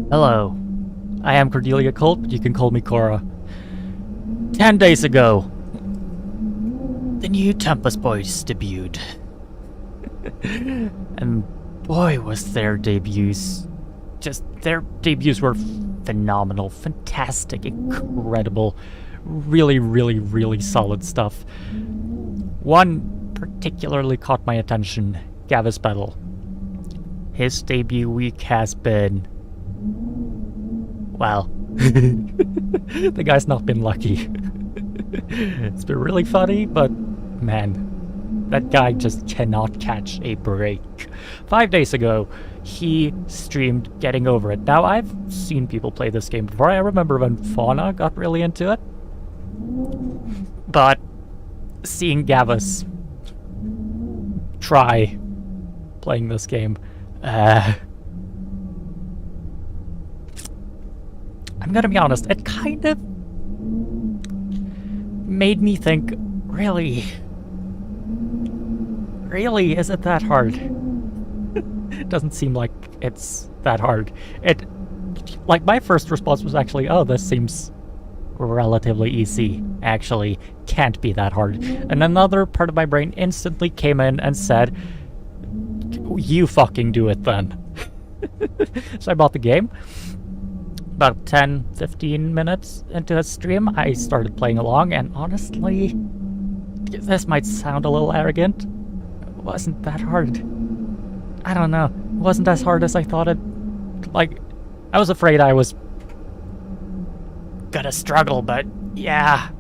Hello, I am Cordelia Colt, but you can call me Cora. 10 days ago, the new Tempest Boys debuted. And boy, was their debuts. Their debuts were phenomenal, fantastic, incredible, really, really, really solid stuff. One particularly caught my attention, Gavis Battle. His debut week has been... well, the guy's not been lucky. It's been really funny, but man, that guy just cannot catch a break. 5 days ago, he streamed Getting Over It. Now, I've seen people play this game before. I remember when Fauna got really into it. But seeing Gavis try playing this game, I'm gonna be honest, it kind of made me think, really, is it that hard? It doesn't seem like it's that hard. Like, my first response was actually, oh, this seems relatively easy. Actually, can't be that hard. And another part of my brain instantly came in and said, you fucking do it then. So I bought the game. About 10-15 minutes into the stream, I started playing along, and honestly, this might sound a little arrogant. It wasn't that hard. I don't know. It wasn't as hard as I thought it... Like, I was afraid I was gonna struggle, but yeah.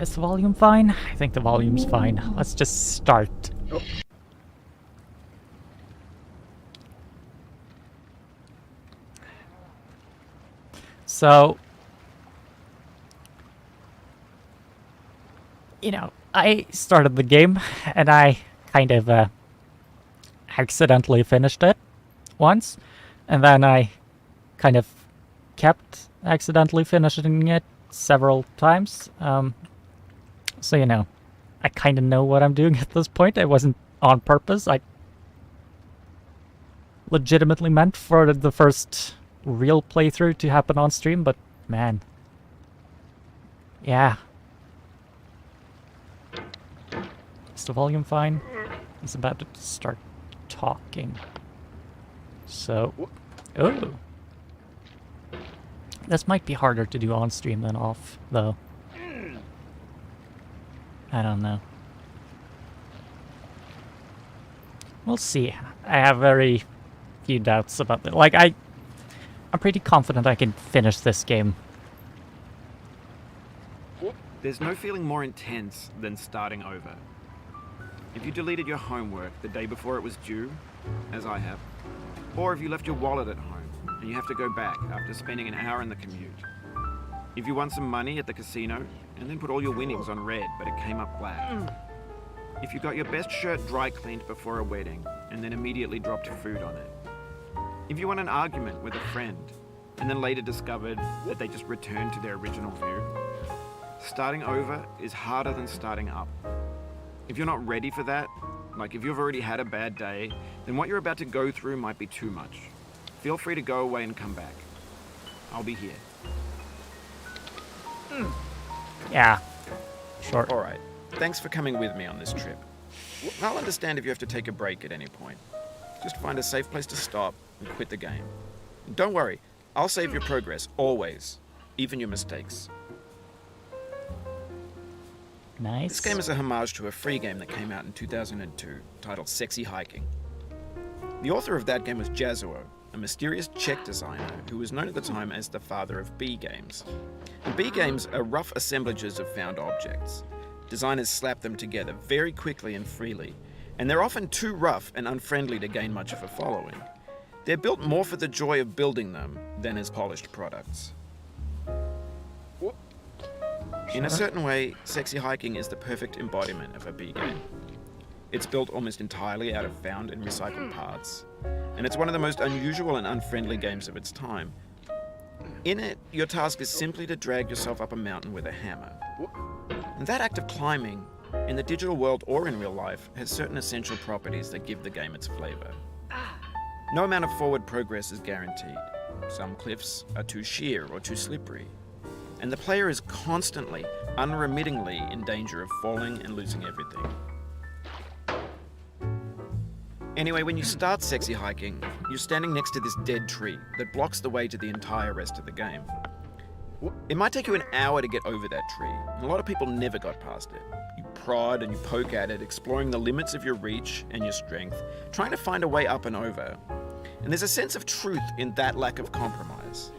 Is the volume fine? I think the volume's fine. Let's just start. Oh. So, you know, I started the game, and I kind of accidentally finished it once, and then I kind of kept accidentally finishing it several times. So, you know, I kind of know what I'm doing at this point. It wasn't on purpose. I legitimately meant for the first real playthrough to happen on stream, but man, yeah. Is the volume fine? He's about to start talking. So, oh, this might be harder to do on stream than off, though. I don't know. We'll see. I have very few doubts about it. Like, I'm pretty confident I can finish this game. There's no feeling more intense than starting over. If you deleted your homework the day before it was due, as I have, or if you left your wallet at home and you have to go back after spending an hour in the commute. If you won some money at the casino and then put all your winnings on red but it came up black. If you got your best shirt dry cleaned before a wedding and then immediately dropped food on it. If you won an argument with a friend and then later discovered that they just returned to their original view. Starting over is harder than starting up. If you're not ready for that, like if you've already had a bad day, then what you're about to go through might be too much. Feel free to go away and come back. I'll be here. Yeah, sure. All right. Thanks for coming with me on this trip. I'll understand if you have to take a break at any point. Just find a safe place to stop and quit the game. And don't worry, I'll save your progress, always. Even your mistakes. Nice. This game is a homage to a free game that came out in 2002, titled Sexy Hiking. The author of that game was Jazzuo, a mysterious Czech designer who was known at the time as the father of B games. And B games are rough assemblages of found objects. Designers slap them together very quickly and freely, and they're often too rough and unfriendly to gain much of a following. They're built more for the joy of building them than as polished products. In a certain way, Sexy Hiking is the perfect embodiment of a B game. It's built almost entirely out of found and recycled parts, and it's one of the most unusual and unfriendly games of its time. In it, your task is simply to drag yourself up a mountain with a hammer. And that act of climbing, in the digital world or in real life, has certain essential properties that give the game its flavor. No amount of forward progress is guaranteed. Some cliffs are too sheer or too slippery, and the player is constantly, unremittingly in danger of falling and losing everything. Anyway, when you start sexy hiking, you're standing next to this dead tree that blocks the way to the entire rest of the game. It might take you an hour to get over that tree, and a lot of people never got past it. You prod and you poke at it, exploring the limits of your reach and your strength, trying to find a way up and over. And there's a sense of truth in that lack of compromise.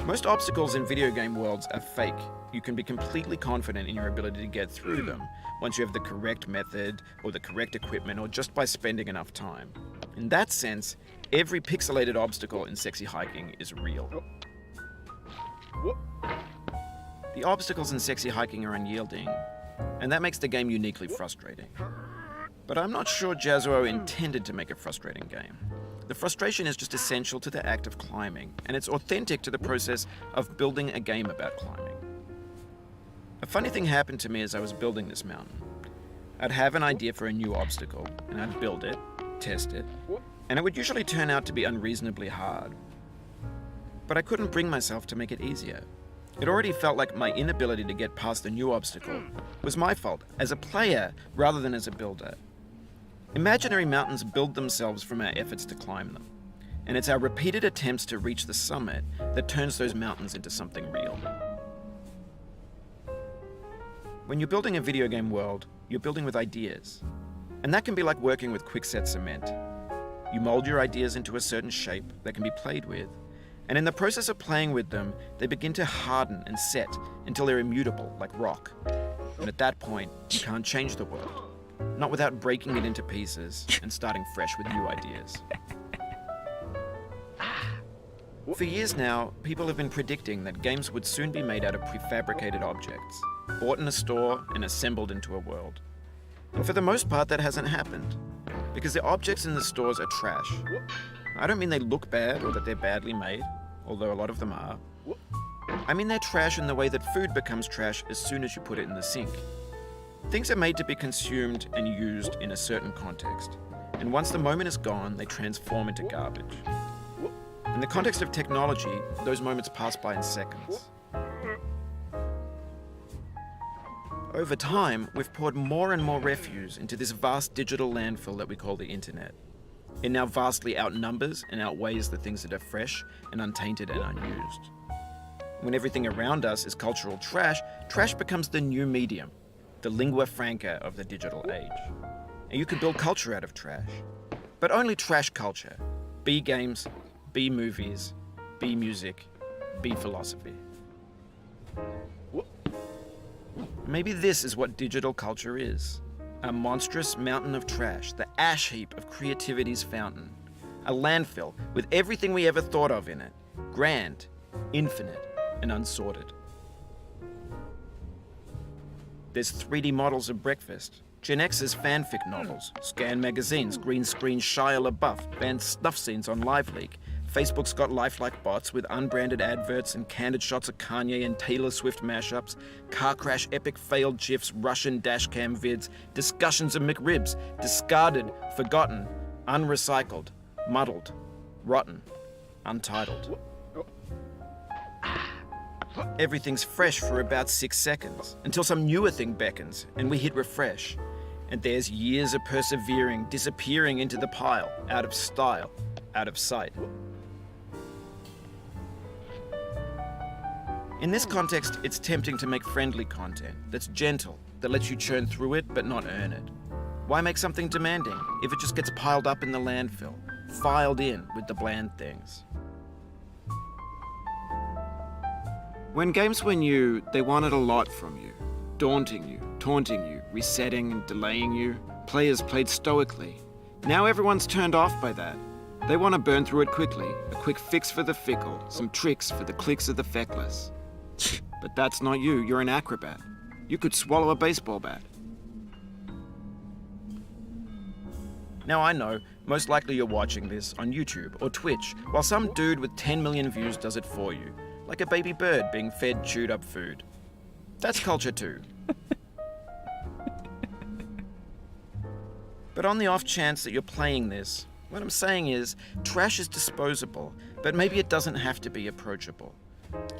Most obstacles in video game worlds are fake. You can be completely confident in your ability to get through them once you have the correct method or the correct equipment or just by spending enough time. In that sense, every pixelated obstacle in sexy hiking is real. The obstacles in sexy hiking are unyielding, and that makes the game uniquely frustrating. But I'm not sure Jazzuo intended to make a frustrating game. The frustration is just essential to the act of climbing, and it's authentic to the process of building a game about climbing. A funny thing happened to me as I was building this mountain. I'd have an idea for a new obstacle, and I'd build it, test it, and it would usually turn out to be unreasonably hard. But I couldn't bring myself to make it easier. It already felt like my inability to get past a new obstacle was my fault as a player rather than as a builder. Imaginary mountains build themselves from our efforts to climb them, and it's our repeated attempts to reach the summit that turns those mountains into something real. When you're building a video game world, you're building with ideas. And that can be like working with quickset cement. You mold your ideas into a certain shape that can be played with, and in the process of playing with them, they begin to harden and set until they're immutable, like rock. And at that point, you can't change the world. Not without breaking it into pieces and starting fresh with new ideas. For years now, people have been predicting that games would soon be made out of prefabricated objects, bought in a store and assembled into a world. And for the most part, that hasn't happened, because the objects in the stores are trash. I don't mean they look bad or that they're badly made, although a lot of them are. I mean they're trash in the way that food becomes trash as soon as you put it in the sink. Things are made to be consumed and used in a certain context, and once the moment is gone, they transform into garbage. In the context of technology, those moments pass by in seconds. Over time, we've poured more and more refuse into this vast digital landfill that we call the internet. It now vastly outnumbers and outweighs the things that are fresh and untainted and unused. When everything around us is cultural trash, trash becomes the new medium, the lingua franca of the digital age. And you can build culture out of trash, but only trash culture. B games, B movies, B music, B philosophy. Maybe this is what digital culture is. A monstrous mountain of trash, the ash heap of creativity's fountain. A landfill with everything we ever thought of in it. Grand, infinite, and unsorted. There's 3D models of breakfast, Gen X's fanfic novels, Scan magazines, green screen Shia LaBeouf, banned snuff scenes on LiveLeak. Facebook's got lifelike bots with unbranded adverts and candid shots of Kanye and Taylor Swift mashups, car crash epic failed GIFs, Russian dashcam vids, discussions of McRibs, discarded, forgotten, unrecycled, muddled, rotten, untitled. Everything's fresh for about 6 seconds, until some newer thing beckons and we hit refresh. And there's years of persevering disappearing into the pile, out of style, out of sight. In this context, it's tempting to make friendly content that's gentle, that lets you churn through it but not earn it. Why make something demanding if it just gets piled up in the landfill, filed in with the bland things? When games were new, they wanted a lot from you. Daunting you, taunting you, resetting and delaying you. Players played stoically. Now everyone's turned off by that. They want to burn through it quickly, a quick fix for the fickle, some tricks for the clicks of the feckless. But that's not you, you're an acrobat. You could swallow a baseball bat. Now I know, most likely you're watching this on YouTube or Twitch, while some dude with 10 million views does it for you, like a baby bird being fed chewed up food. That's culture too. But on the off chance that you're playing this, What I'm saying is, trash is disposable, but maybe it doesn't have to be approachable.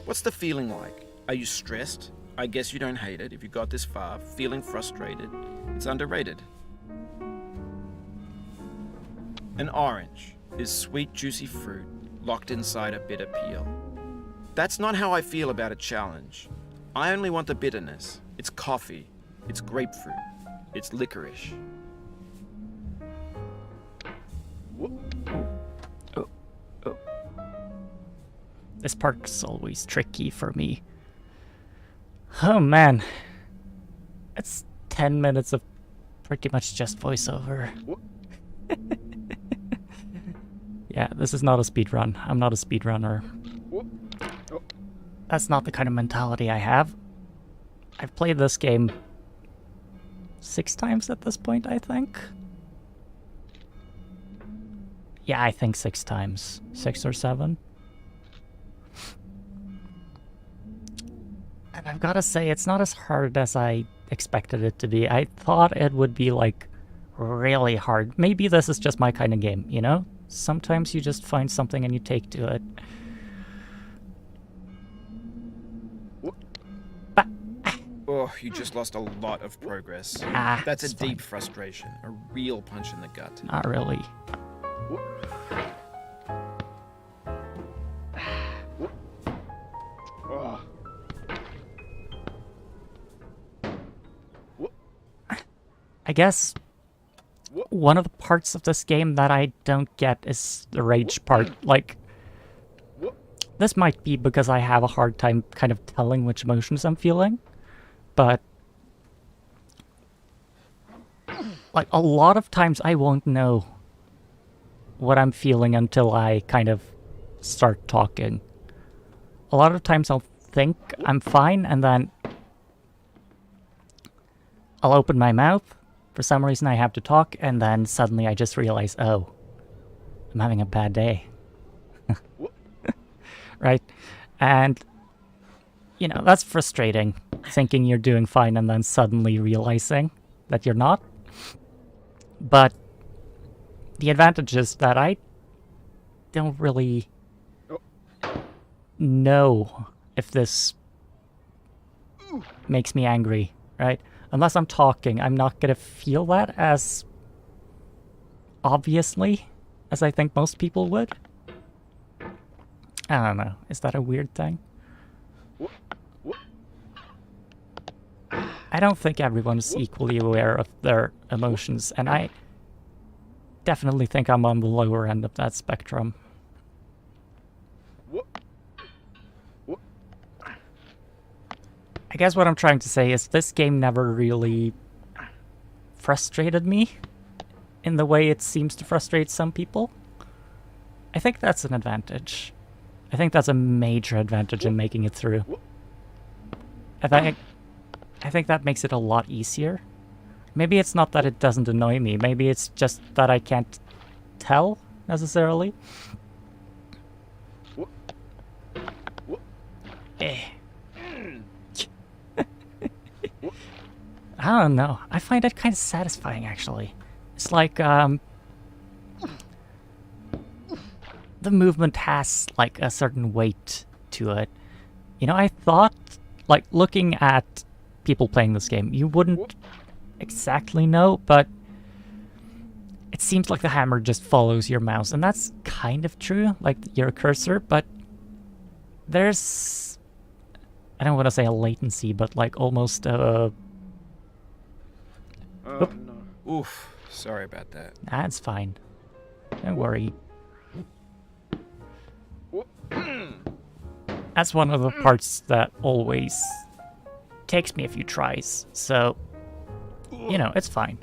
What's the feeling like? Are you stressed? I guess you don't hate it if you got this far. Feeling frustrated? It's underrated. An orange is sweet, juicy fruit locked inside a bitter peel. That's not how I feel about a challenge. I only want the bitterness. It's coffee. It's grapefruit. It's licorice. This part's always tricky for me. Oh man. It's 10 minutes of pretty much just voiceover. Yeah, this is not a speedrun. I'm not a speedrunner. That's not the kind of mentality I have. I've played this game 6 times at this point, I think. Yeah, I think 6 times. 6 or 7. And I've gotta say, it's not as hard as I expected it to be. I thought it would be, like, really hard. Maybe this is just my kind of game, you know? Sometimes you just find something and you take to it. Oh, you just lost a lot of progress. That's a deep frustration, a real punch in the gut. Not really. I guess one of the parts of this game that I don't get is the rage part. Like, this might be because I have a hard time kind of telling which emotions I'm feeling, but like a lot of times I won't know what I'm feeling until I kind of start talking. A lot of times I'll think I'm fine and then I'll open my mouth. For some reason I have to talk, and then suddenly I just realize, oh, I'm having a bad day. Right? And, you know, that's frustrating, thinking you're doing fine and then suddenly realizing that you're not. But the advantage is that I don't really know if this makes me angry, right? Unless I'm talking, I'm not gonna feel that as obviously as I think most people would. I don't know. Is that a weird thing? I don't think everyone is equally aware of their emotions, and I definitely think I'm on the lower end of that spectrum. I guess what I'm trying to say is this game never really frustrated me in the way it seems to frustrate some people. I think that's an advantage. I think that's a major advantage in making it through. I think that makes it a lot easier. Maybe it's not that it doesn't annoy me. Maybe it's just that I can't tell, necessarily. I don't know. I find it kind of satisfying, actually. It's like, the movement has, like, a certain weight to it. You know, I thought, like, looking at people playing this game, you wouldn't exactly know, but it seems like the hammer just follows your mouse, and that's kind of true, like your cursor, but there's, I don't want to say a latency, but like almost a... Oh, no. Oof, sorry about that. That's fine. Don't worry. That's one of the parts that always takes me a few tries, so, you know, it's fine.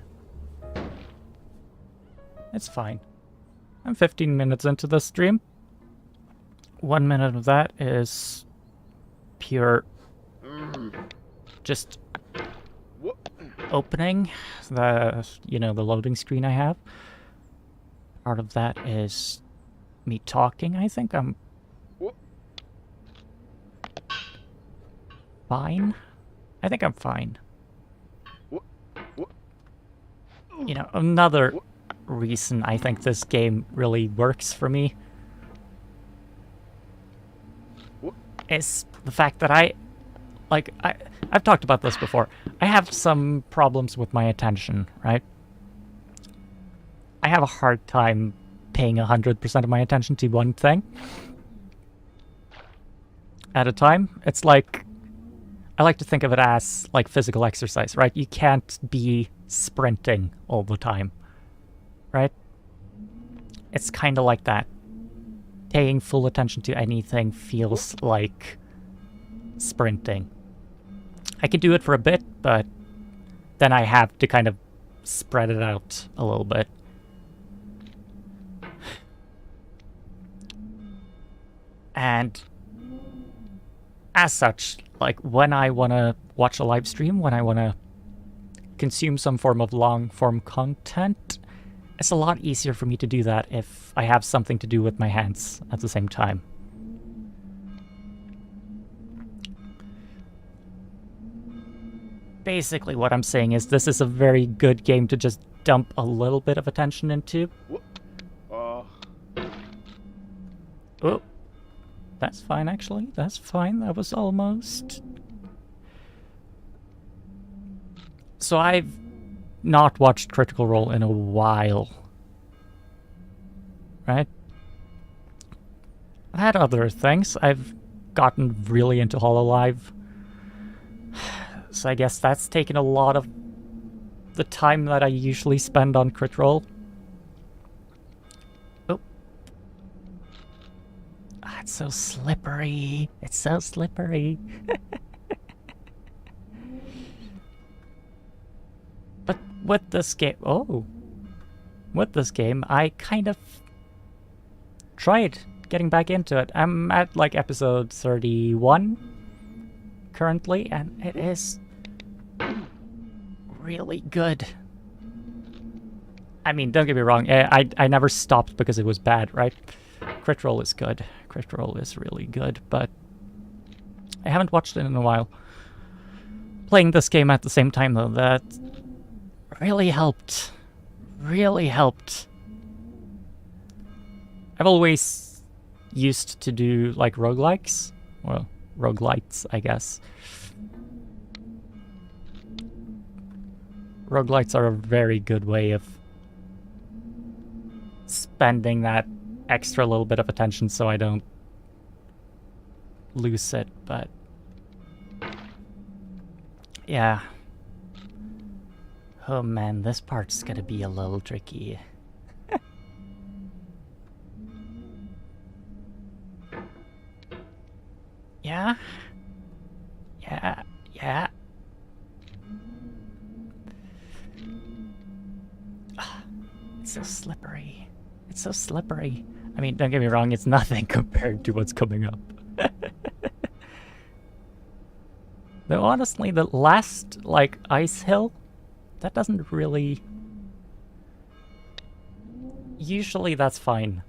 It's fine. I'm 15 minutes into the stream. 1 minute of that is pure just opening the, you know, the loading screen I have. Part of that is me talking. I think I'm fine. I think I'm fine. You know, another reason I think this game really works for me is the fact that I've talked about this before. I have some problems with my attention, right? I have a hard time paying 100% of my attention to one thing at a time. It's like, I like to think of it as like physical exercise, right? You can't be sprinting all the time, right? It's kind of like that. Paying full attention to anything feels like sprinting. I can do it for a bit, but then I have to kind of spread it out a little bit. And as such, like when I want to watch a live stream, when I want to consume some form of long-form content, it's a lot easier for me to do that if I have something to do with my hands at the same time. Basically what I'm saying is this is a very good game to just dump a little bit of attention into. Oh, that's fine actually, that's fine, that was almost... So I've not watched Critical Role in a while, right? I've had other things. I've gotten really into HoloLive, so I guess that's taken a lot of the time that I usually spend on Crit Role. Oh. Ah, it's so slippery. It's so slippery. But with this game, with this game, I kind of tried getting back into it. I'm at like episode 31 currently, and it is really good. I mean, don't get me wrong, I never stopped because it was bad, right? Crit Role is good. Crit Role is really good, but I haven't watched it in a while. Playing this game at the same time, though, that really helped. Really helped. I've always used to do like roguelikes. Well, roguelites, I guess. Roguelites are a very good way of spending that extra little bit of attention so I don't lose it, but yeah. Oh man, this part's gonna be a little tricky. Yeah? Yeah, yeah. It's so slippery. It's so slippery. I mean, don't get me wrong, it's nothing compared to what's coming up. Though honestly, the last, like, ice hill, that doesn't really... Usually that's fine.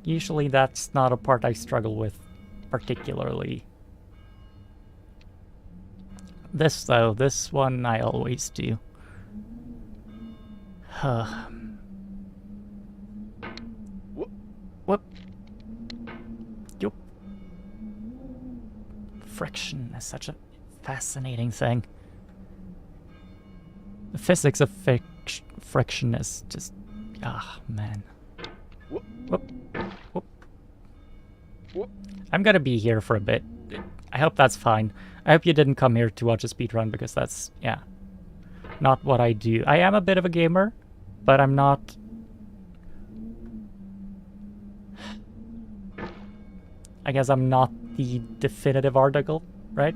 Usually that's not a part I struggle with particularly. This though, this one I always do. Whoop. Yup. Friction is such a fascinating thing. The physics of friction is just... Ah, man. Whoop. Whoop. I'm gonna be here for a bit. I hope that's fine. I hope you didn't come here to watch a speedrun, because that's, yeah, not what I do. I am a bit of a gamer, but I'm not... I guess I'm not the definitive article, right?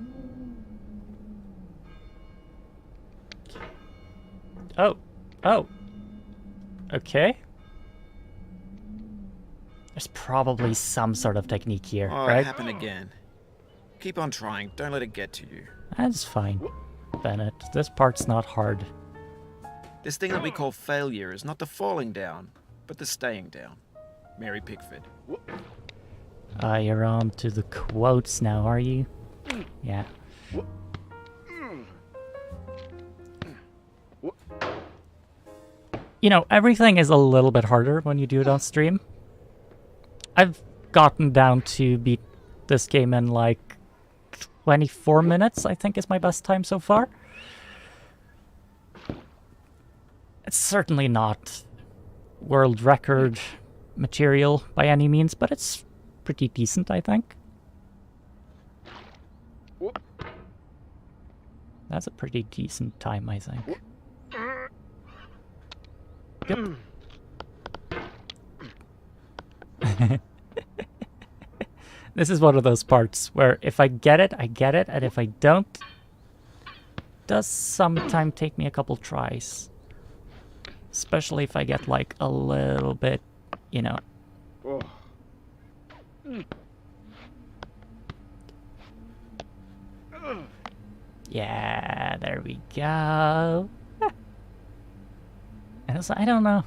Oh. Okay. There's probably some sort of technique here, right? It happened again. Keep on trying. Don't let it get to you. That's fine, Bennett. This part's not hard. This thing that we call failure is not the falling down, but the staying down. Mary Pickford. You're on to the quotes now, are you? Yeah. you know, everything is a little bit harder when you do it on stream. I've gotten down to beat this game in like 24 minutes, I think is my best time so far. It's certainly not world record material by any means, but it's pretty decent, I think. That's a pretty decent time, I think. Yep. This is one of those parts where if I get it, I get it, and if I don't, it does sometimes take me a couple tries. Especially if I get like a little bit, you know. Yeah, there we go. And it's, I don't know.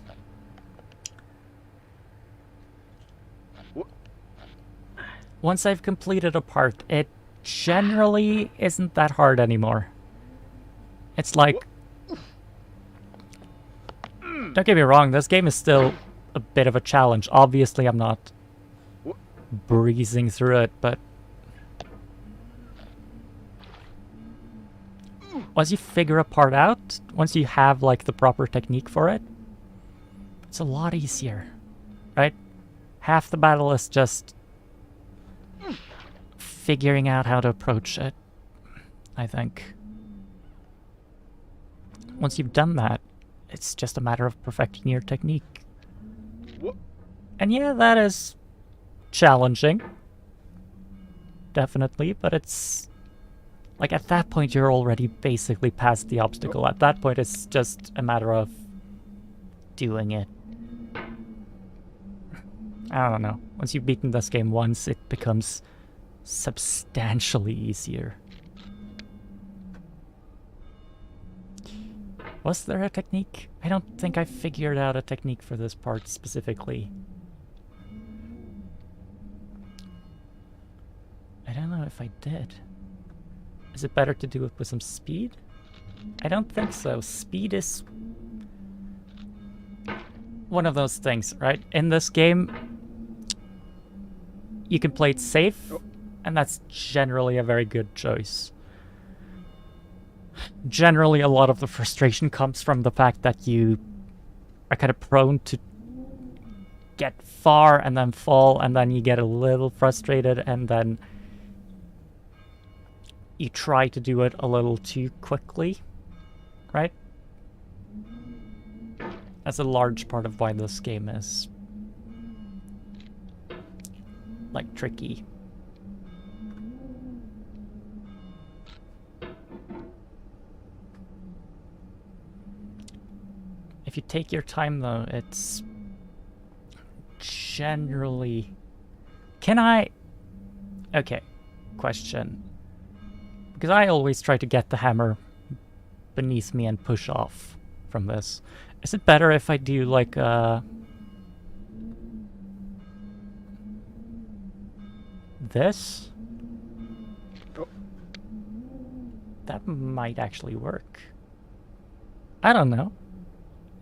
Once I've completed a part, it generally isn't that hard anymore. It's like... Don't get me wrong, this game is still a bit of a challenge. Obviously, I'm not breezing through it, but... Once you figure a part out, once you have like the proper technique for it, it's a lot easier, right? Half the battle is just figuring out how to approach it, I think. Once you've done that, it's just a matter of perfecting your technique. And yeah, that is challenging. Definitely, but it's... Like, at that point, you're already basically past the obstacle. At that point, it's just a matter of doing it. I don't know. Once you've beaten this game once, it becomes substantially easier. Was there a technique? I don't think I figured out a technique for this part specifically. I don't know if I did. Is it better to do it with some speed? I don't think so. Speed is one of those things, right? In this game, you can play it safe, and that's generally a very good choice. Generally, a lot of the frustration comes from the fact that you are kind of prone to get far and then fall, and then you get a little frustrated, and then you try to do it a little too quickly, right? That's a large part of why this game is, like, tricky. If you take your time, though, it's generally... Can I... Okay, question. Because I always try to get the hammer beneath me and push off from this. Is it better if I do like this? That might actually work. I don't know.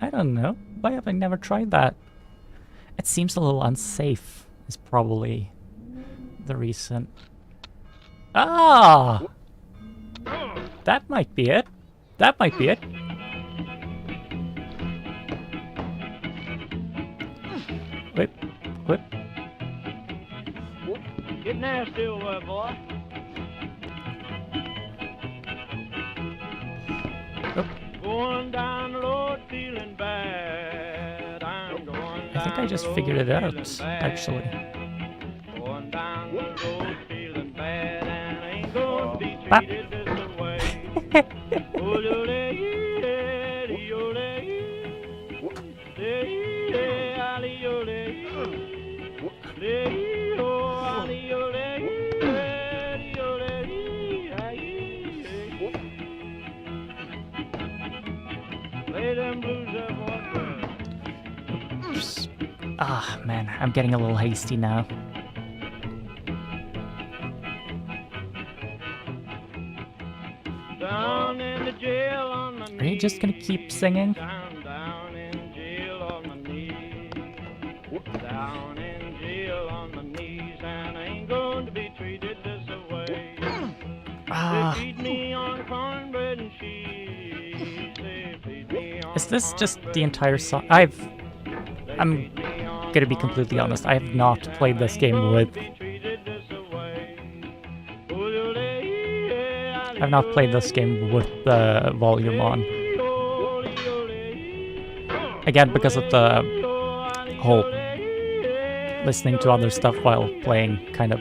I don't know. Why have I never tried that? It seems a little unsafe is probably the reason. Ah! That might be it. That might be it. Whip, whip. Get nasty over there, boy. Oh. Going down the road feeling bad. I'm going I think I just figured it out, actually. Going down the road feeling bad and I ain't gonna be Bop. treated this way. Oops. Ah, man, I'm getting a little hasty now. Down in the jail on my Are you just gonna keep singing? down in jail Is this just the entire song? I'm gonna be completely honest. I have not played this game with. I've not played this game with the volume on. Again, because of the whole listening to other stuff while playing kind of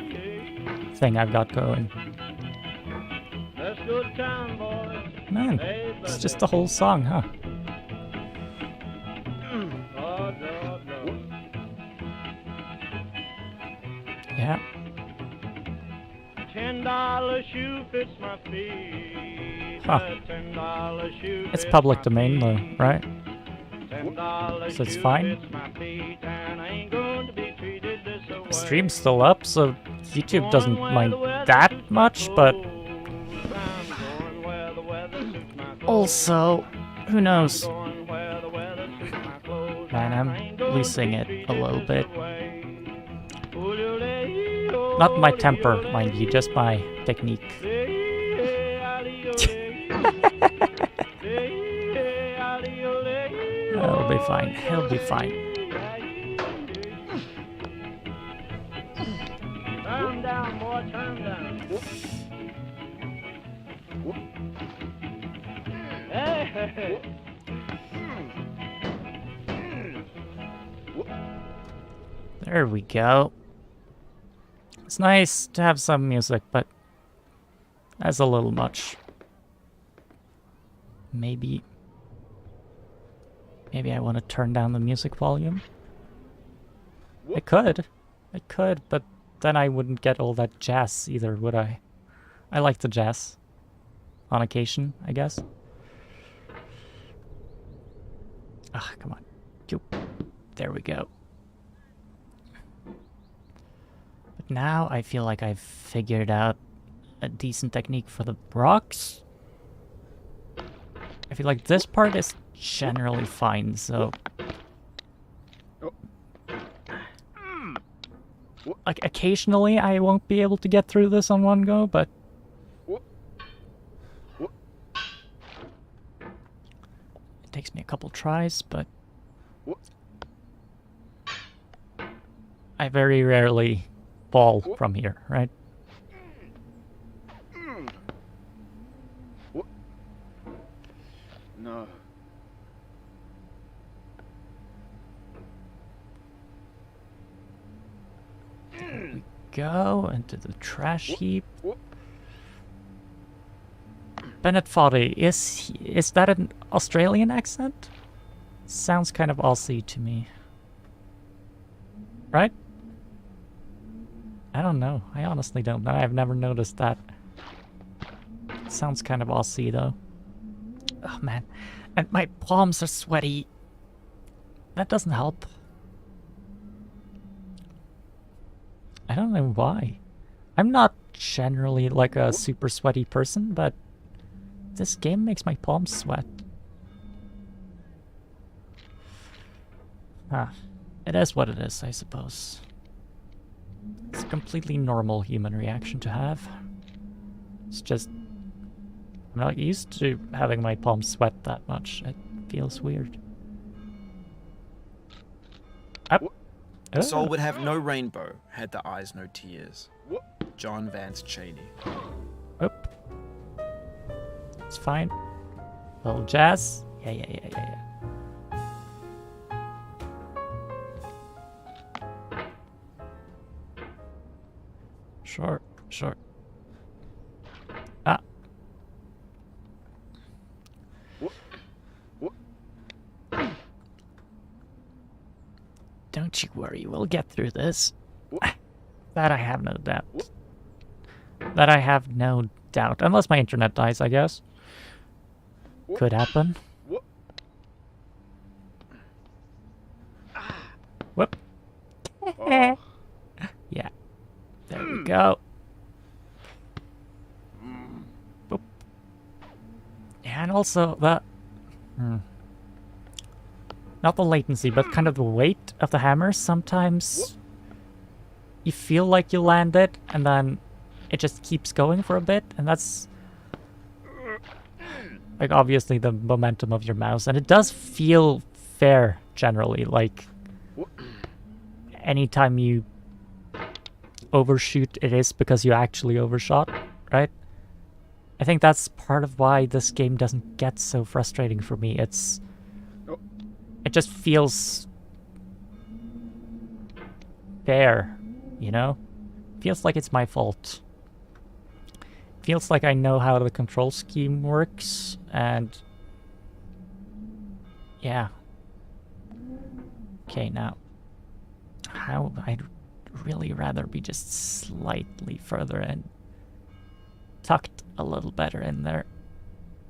thing I've got going. Man, it's just the whole song, huh? Yeah. $10 shoe fits my feet. Huh. $10 shoe It's fits public my domain though, feet. right? $10 So it's shoe fine? fits my feet, and I ain't going to be treated this away. The stream's still up, so YouTube doesn't mind that much, but also, who knows? Man, I'm losing it a little bit. Not my temper, mind you, just my technique. He'll be fine, he'll be fine. Turn down, boy, turn down. Hey! There we go. It's nice to have some music, but that's a little much. Maybe I want to turn down the music volume. I could, but then I wouldn't get all that jazz either, would I? I like the jazz. On occasion, I guess. Ah, come on. There we go. But now I feel like I've figured out a decent technique for the rocks. I feel like this part is generally fine, so... Like, occasionally I won't be able to get through this on one go, but... It takes me a couple tries, but... I very rarely fall from here, right? No. There we go, into the trash heap. Bennett Foddy, is that an Australian accent? Sounds kind of Aussie to me. Right? I don't know. I honestly don't know. I've never noticed that. Sounds kind of Aussie though. Oh man. And my palms are sweaty. That doesn't help. I don't know why. I'm not generally like a super sweaty person, but this game makes my palms sweat. Ah, it is what it is, I suppose. It's a completely normal human reaction to have. It's just... I'm not used to having my palms sweat that much. It feels weird. Up. Soul would have no rainbow had the eyes no tears. John Vance Cheney. Oop. It's fine. Little jazz. Yeah. Sure. Ah. Don't you worry, we'll get through this. That I have no doubt. Unless my internet dies, I guess. Could happen. Whoop. Yeah. There we go. Boop. And also the... Not the latency, but kind of the weight of the hammer. Sometimes you feel like you land it, and then it just keeps going for a bit, and that's like obviously the momentum of your mouse, and it does feel fair generally. Like anytime you overshoot, it is because you actually overshot, right? I think that's part of why this game doesn't get so frustrating for me. It just feels fair, you know? Feels like it's my fault. Feels like I know how the control scheme works, and yeah. Okay, now how I'd really rather be just slightly further in, tucked a little better in there.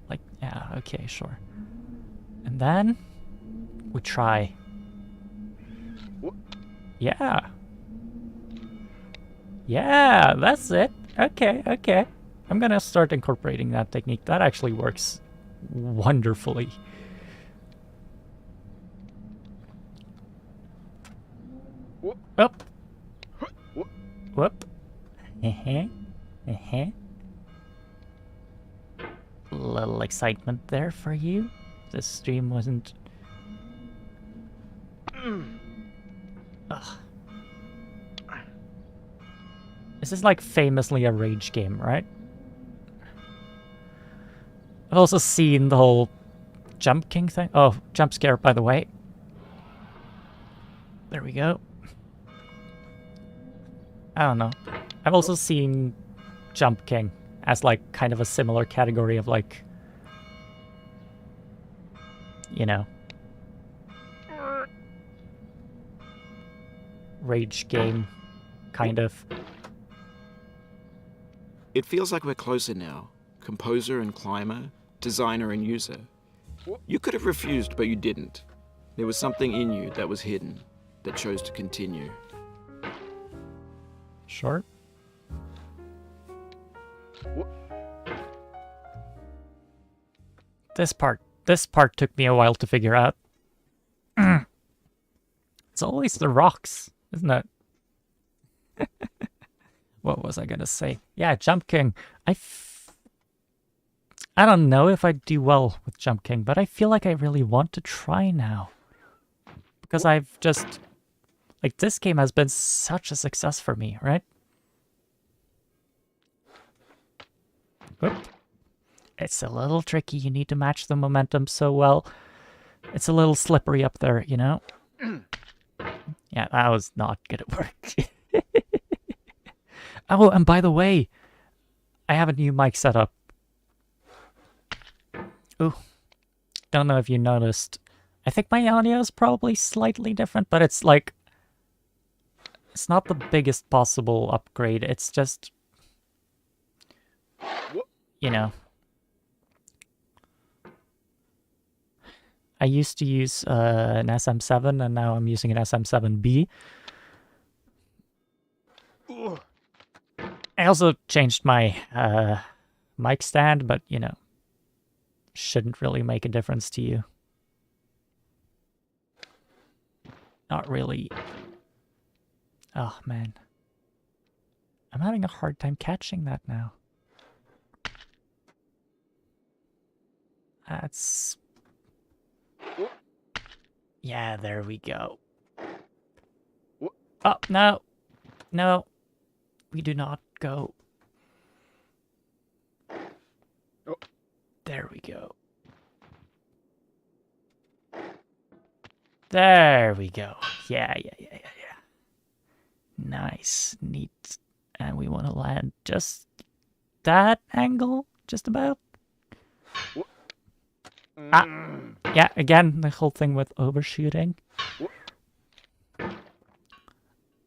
Like, yeah, okay, sure. And then we try. Yeah. Yeah, that's it. Okay, okay. I'm gonna start incorporating that technique. That actually works wonderfully. Whoop. Whoop. Little excitement there for you. This stream wasn't... Ugh. This is like famously a rage game, right? I've also seen the whole Jump King thing. Oh, jump scare, by the way. There we go. I don't know. I've also seen Jump King as like kind of a similar category of like, you know, rage game, kind of. It feels like we're closer now. Composer and climber, designer and user. You could have refused, but you didn't. There was something in you that was hidden, that chose to continue. Sure. This part took me a while to figure out. It's always the rocks, isn't it? What was I gonna say? Yeah, Jump King. I don't know if I do well with Jump King, but I feel like I really want to try now. Because I've just... Like, this game has been such a success for me, right? Oop. It's a little tricky. You need to match the momentum so well. It's a little slippery up there, you know? Yeah, that was not gonna work. Oh, and by the way, I have a new mic set up. Ooh. Don't know if you noticed. I think my audio is probably slightly different, but it's like... It's not the biggest possible upgrade. It's just... You know. I used to use an SM7, and now I'm using an SM7B. I also changed my mic stand, but, you know, shouldn't really make a difference to you. Not really. Oh, man. I'm having a hard time catching that now. That's... Yeah, there we go. Oh, no. No. We do not go. There we go. There we go. Yeah. Nice. Neat. And we want to land just that angle, just about. Yeah, again, the whole thing with overshooting.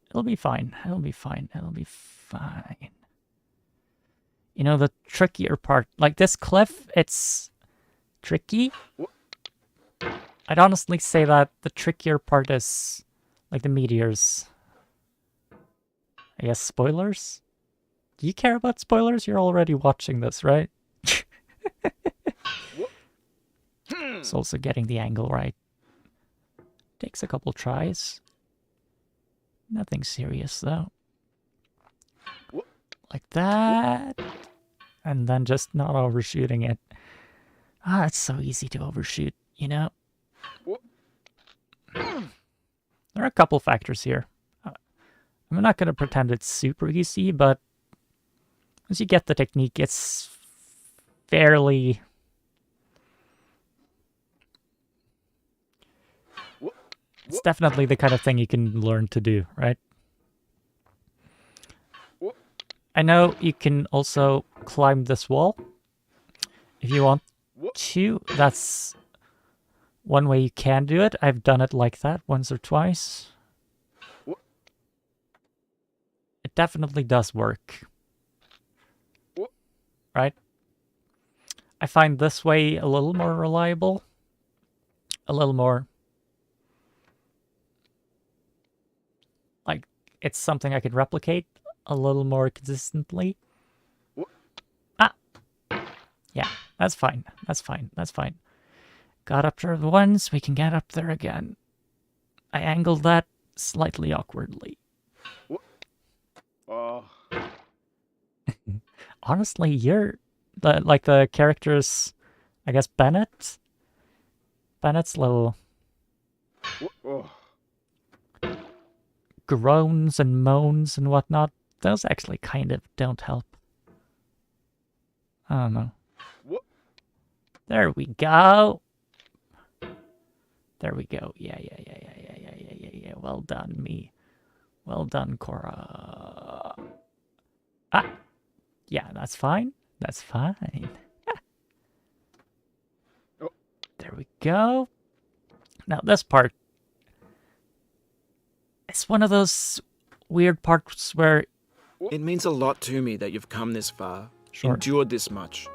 It'll be fine. It'll be fine. It'll be fine. You know, the trickier part, like this cliff, it's tricky. I'd honestly say that the trickier part is like the meteors. I guess spoilers? Do you care about spoilers? You're already watching this, right? It's also getting the angle right. Takes a couple tries. Nothing serious, though. Like that. And then just not overshooting it. Ah, it's so easy to overshoot, you know? There are a couple factors here. I'm not going to pretend it's super easy, but once you get the technique, it's fairly... It's definitely the kind of thing you can learn to do, right? I know you can also climb this wall if you want to. That's one way you can do it. I've done it like that once or twice. It definitely does work. Right? I find this way a little more reliable. A little more... like, it's something I could replicate a little more consistently. Ah! Yeah, that's fine. That's fine. That's fine. Got up there once, we can get up there again. I angled that slightly awkwardly. Honestly, you're... the characters... I guess Bennett? Bennett's little... groans and moans and whatnot, those actually kind of don't help. I don't know. There we go. There we go. Yeah. Well done, me. Well done, Cora. Ah! Yeah, that's fine. That's fine. There we go. Now, this part... it's one of those weird parts where... It means a lot to me that you've come this far, Sure. endured this much.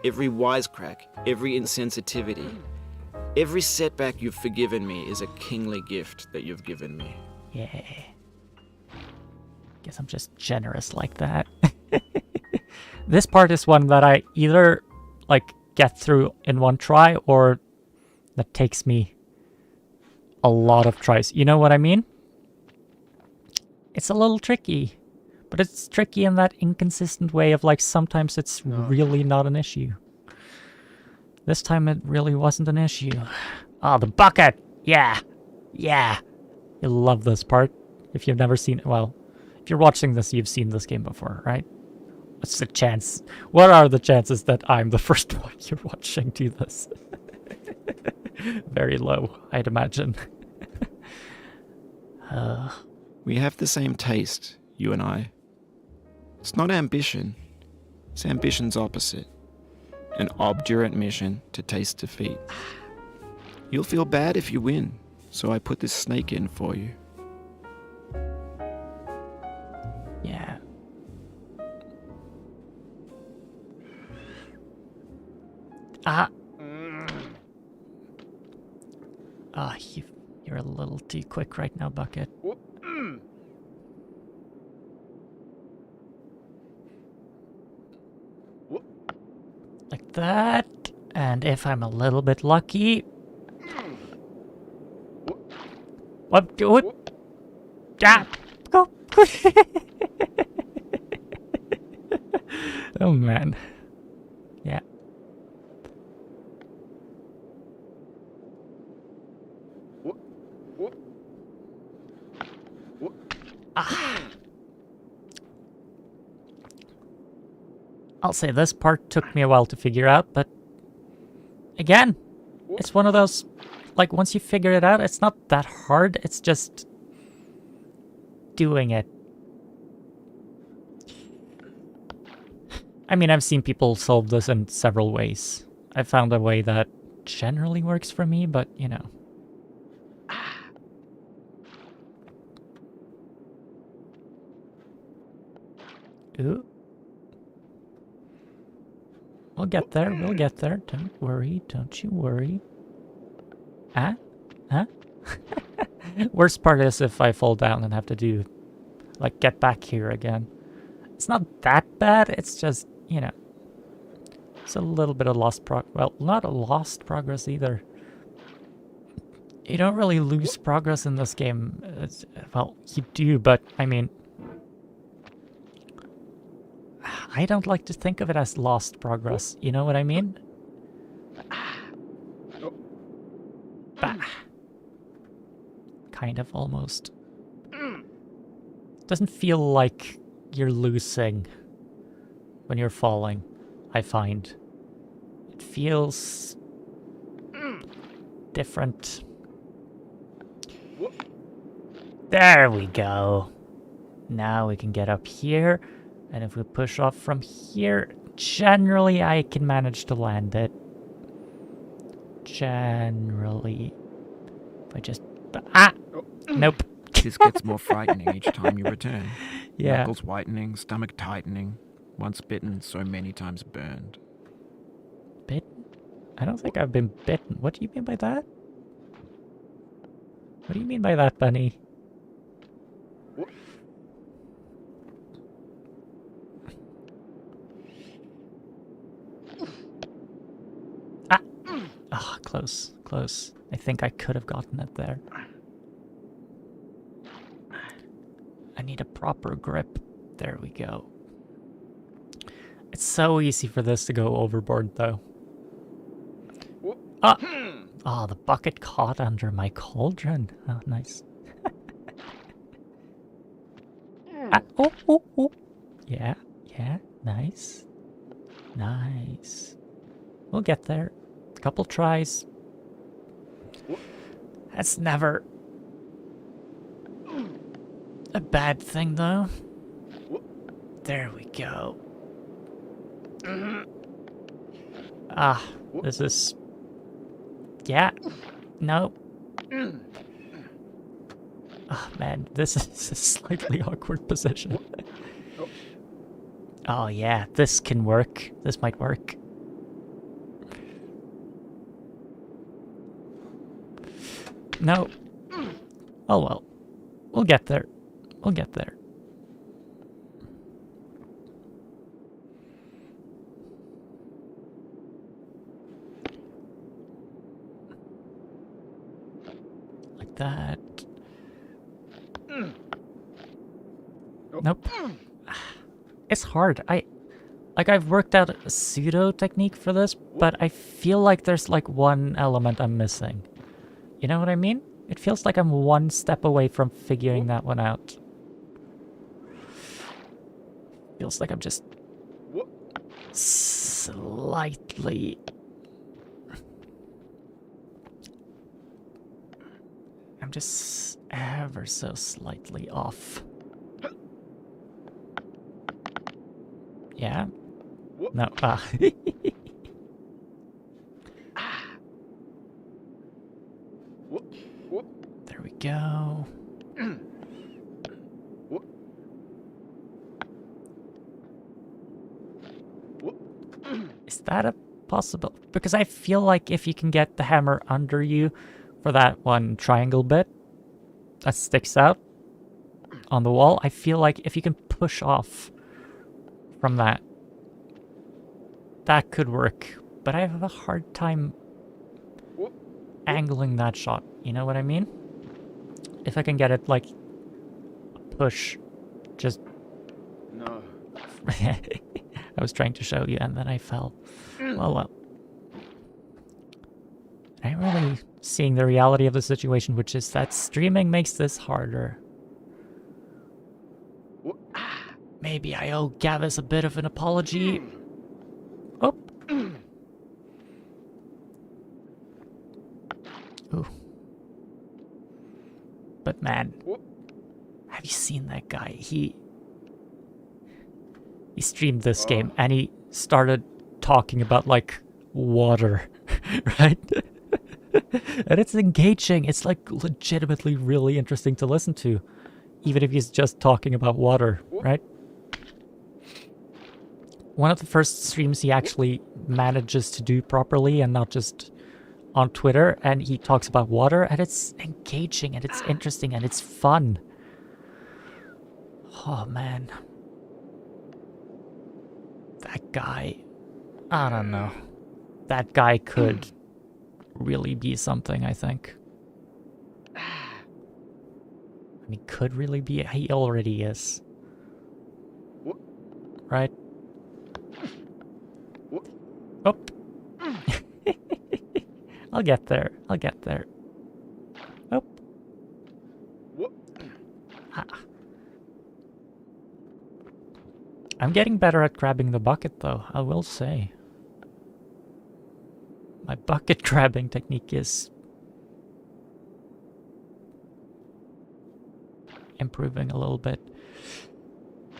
Every wisecrack, every insensitivity, every setback you've forgiven me is a kingly gift that you've given me. Yeah. Guess I'm just generous like that. This part is one that I either, like, get through in one try, or that takes me a lot of tries. You know what I mean? It's a little tricky, but it's tricky in that inconsistent way of, like, sometimes it's really not an issue. This time it really wasn't an issue. Oh, the bucket! Yeah! Yeah! You'll love this part. If you've never seen it, well, if you're watching this, you've seen this game before, right? What's the chance? What are the chances that I'm the first one you're watching do this? Very low, I'd imagine. We have the same taste, you and I. It's not ambition. It's ambition's opposite. An obdurate mission to taste defeat. You'll feel bad if you win, so I put this snake in for you. Yeah. Ah. Ah, you're a little too quick right now, Bucket. Like that. And if I'm a little bit lucky... What? What? Ah! Go! Oh, man. Yeah. Ah. I'll say this part took me a while to figure out, but again, it's one of those, like, once you figure it out, it's not that hard, it's just doing it. I mean, I've seen people solve this in several ways. I found a way that generally works for me, but, you know. Ooh. We'll get there, we'll get there. Don't worry, don't you worry. Ah? Huh? Worst part is if I fall down and have to do, like, get back here again. It's not that bad, it's just, you know. It's a little bit of well, not a lost progress either. You don't really lose progress in this game. Well, you do, but, I mean... I don't like to think of it as lost progress, you know what I mean? kind of almost. Doesn't feel like you're losing when you're falling, I find. It feels different. There we go. Now we can get up here, and if we push off from here, generally I can manage to land it. Generally. If I just... Ah! Nope. This gets more frightening each time you return. Yeah. Knuckles whitening, stomach tightening. Once bitten, so many times burned. Bitten? I don't think I've been bitten. What do you mean by that? What do you mean by that, Bunny? Ah! Ah, close, close. I think I could have gotten it there. I need a proper grip. There we go. It's so easy for this to go overboard, though. Ah! Oh, the bucket caught under my cauldron. Oh, nice. Ah, oh, oh, oh. Yeah, yeah, nice. Nice. We'll get there. A couple tries. That's never a bad thing, though. There we go. Ah, this is... Yeah. No. Oh, man, this is a slightly awkward position. Oh, yeah, this can work. This might work. No. Oh, well. We'll get there. We'll get there. Like that. Nope. It's hard. I've worked out a pseudo technique for this, but I feel like there's like one element I'm missing. You know what I mean? It feels like I'm one step away from figuring that one out. Feels like I'm just slightly... I'm just ever so slightly off. Yeah? No. Ah. There we go. Is that a possible? Because I feel like if you can get the hammer under you for that one triangle bit that sticks out on the wall, I feel like if you can push off from that, that could work. But I have a hard time angling that shot. You know what I mean? If I can get it like push, just... No. I was trying to show you and then I fell. Well. I'm really seeing the reality of the situation, which is that streaming makes this harder. Maybe I owe Gavis a bit of an apology. Oh. Ooh. But man, have you seen that guy? He streamed this game and he started talking about like water, right? And it's engaging. It's like legitimately really interesting to listen to, even if he's just talking about water, right? One of the first streams he actually manages to do properly and not just on Twitter, and he talks about water, and it's engaging and it's interesting and it's fun. Oh man. That guy, I don't know. That guy could really be something, I think. I mean, could really be, he already is. Right? Oh. I'll get there. I'll get there. Oh. I'm getting better at grabbing the bucket, though, I will say. My bucket grabbing technique is improving a little bit.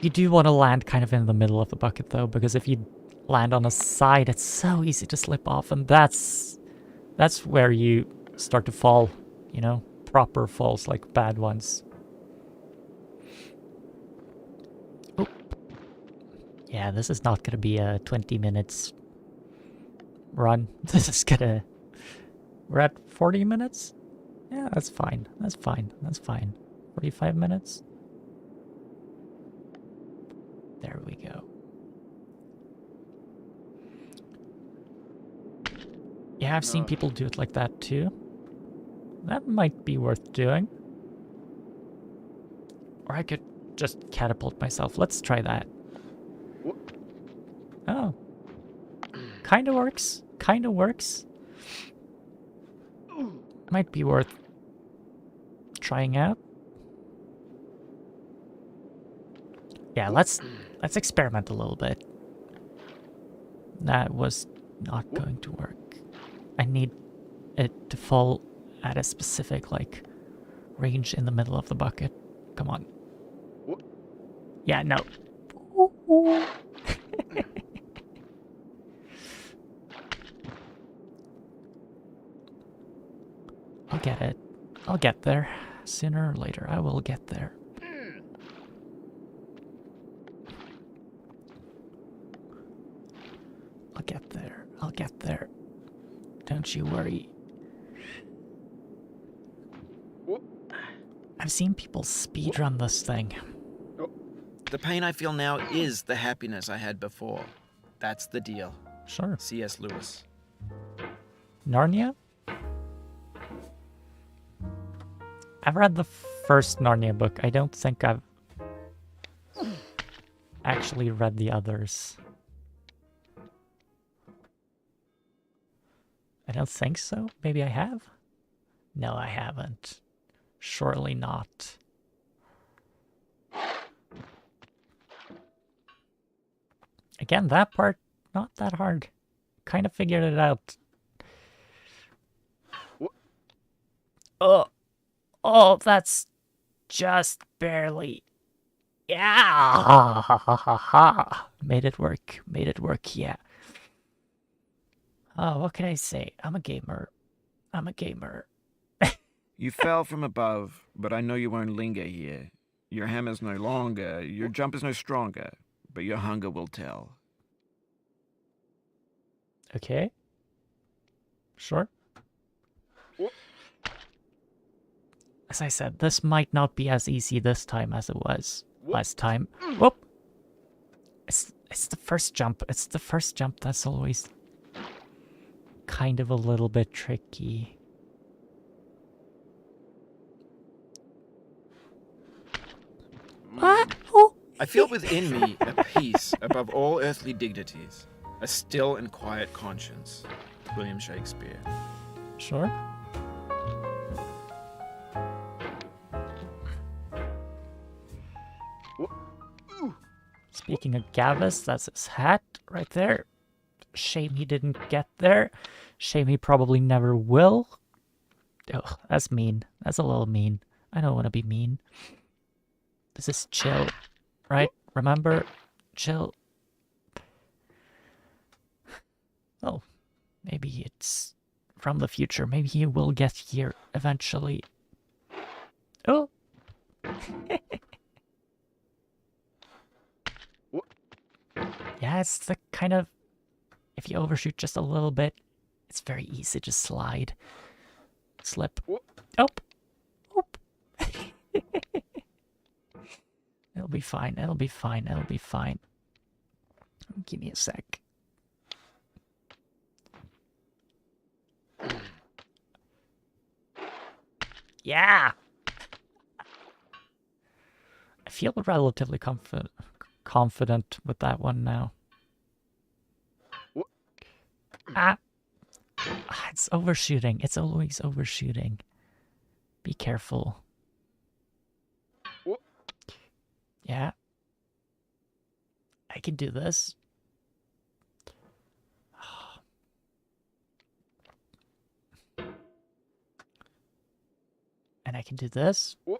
You do want to land kind of in the middle of the bucket, though, because if you land on a side, it's so easy to slip off, and that's where you start to fall, you know? Proper falls, like bad ones. Oh. Yeah, this is not gonna be a 20 minutes run. This is gonna... We're at 40 minutes? Yeah, that's fine. That's fine. That's fine. 45 minutes? There we go. Yeah, I've seen people do it like that too. That might be worth doing. Or I could just catapult myself. Let's try that. Oh. Kinda works. Kinda works. Might be worth trying out. Yeah, let's experiment a little bit. That was not going to work. I need it to fall at a specific, like, range in the middle of the bucket. Come on. Yeah, no. I'll get it. I'll get there. Sooner or later, I will get there. I'll get there. I'll get there. Don't you worry. I've seen people speedrun this thing. The pain I feel now is the happiness I had before. That's the deal. Sure. C.S. Lewis. Narnia? I've read the first Narnia book. I don't think I've actually read the others. I don't think so. Maybe I have? No, I haven't. Surely not. Again, that part, not that hard. Kind of figured it out. Oh, that's just barely. Yeah! Made it work. Made it work, yeah. Oh, what can I say? I'm a gamer. I'm a gamer. You fell from above, but I know you won't linger here. Your hammer's no longer, your jump is no stronger, but your hunger will tell. Okay. Sure. As I said, this might not be as easy this time as it was last time. Whoop! It's the first jump. It's the first jump that's always kind of a little bit tricky. I feel within me a peace above all earthly dignities, a still and quiet conscience. William Shakespeare. Sure. Speaking of Gavis, that's his hat right there. Shame he didn't get there. Shame he probably never will. Oh, that's mean. That's a little mean. I don't want to be mean. This is chill, right? Remember? Chill. Oh, maybe it's from the future. Maybe he will get here eventually. Oh. Yeah, it's the kind of... If you overshoot just a little bit, it's very easy to slide. Slip. Oh. Oop. It'll be fine. It'll be fine. It'll be fine. Give me a sec. Yeah! I feel relatively confident with that one now. It's overshooting. It's always overshooting. Be careful. Yeah. I I can do this. And I can do this. Whew.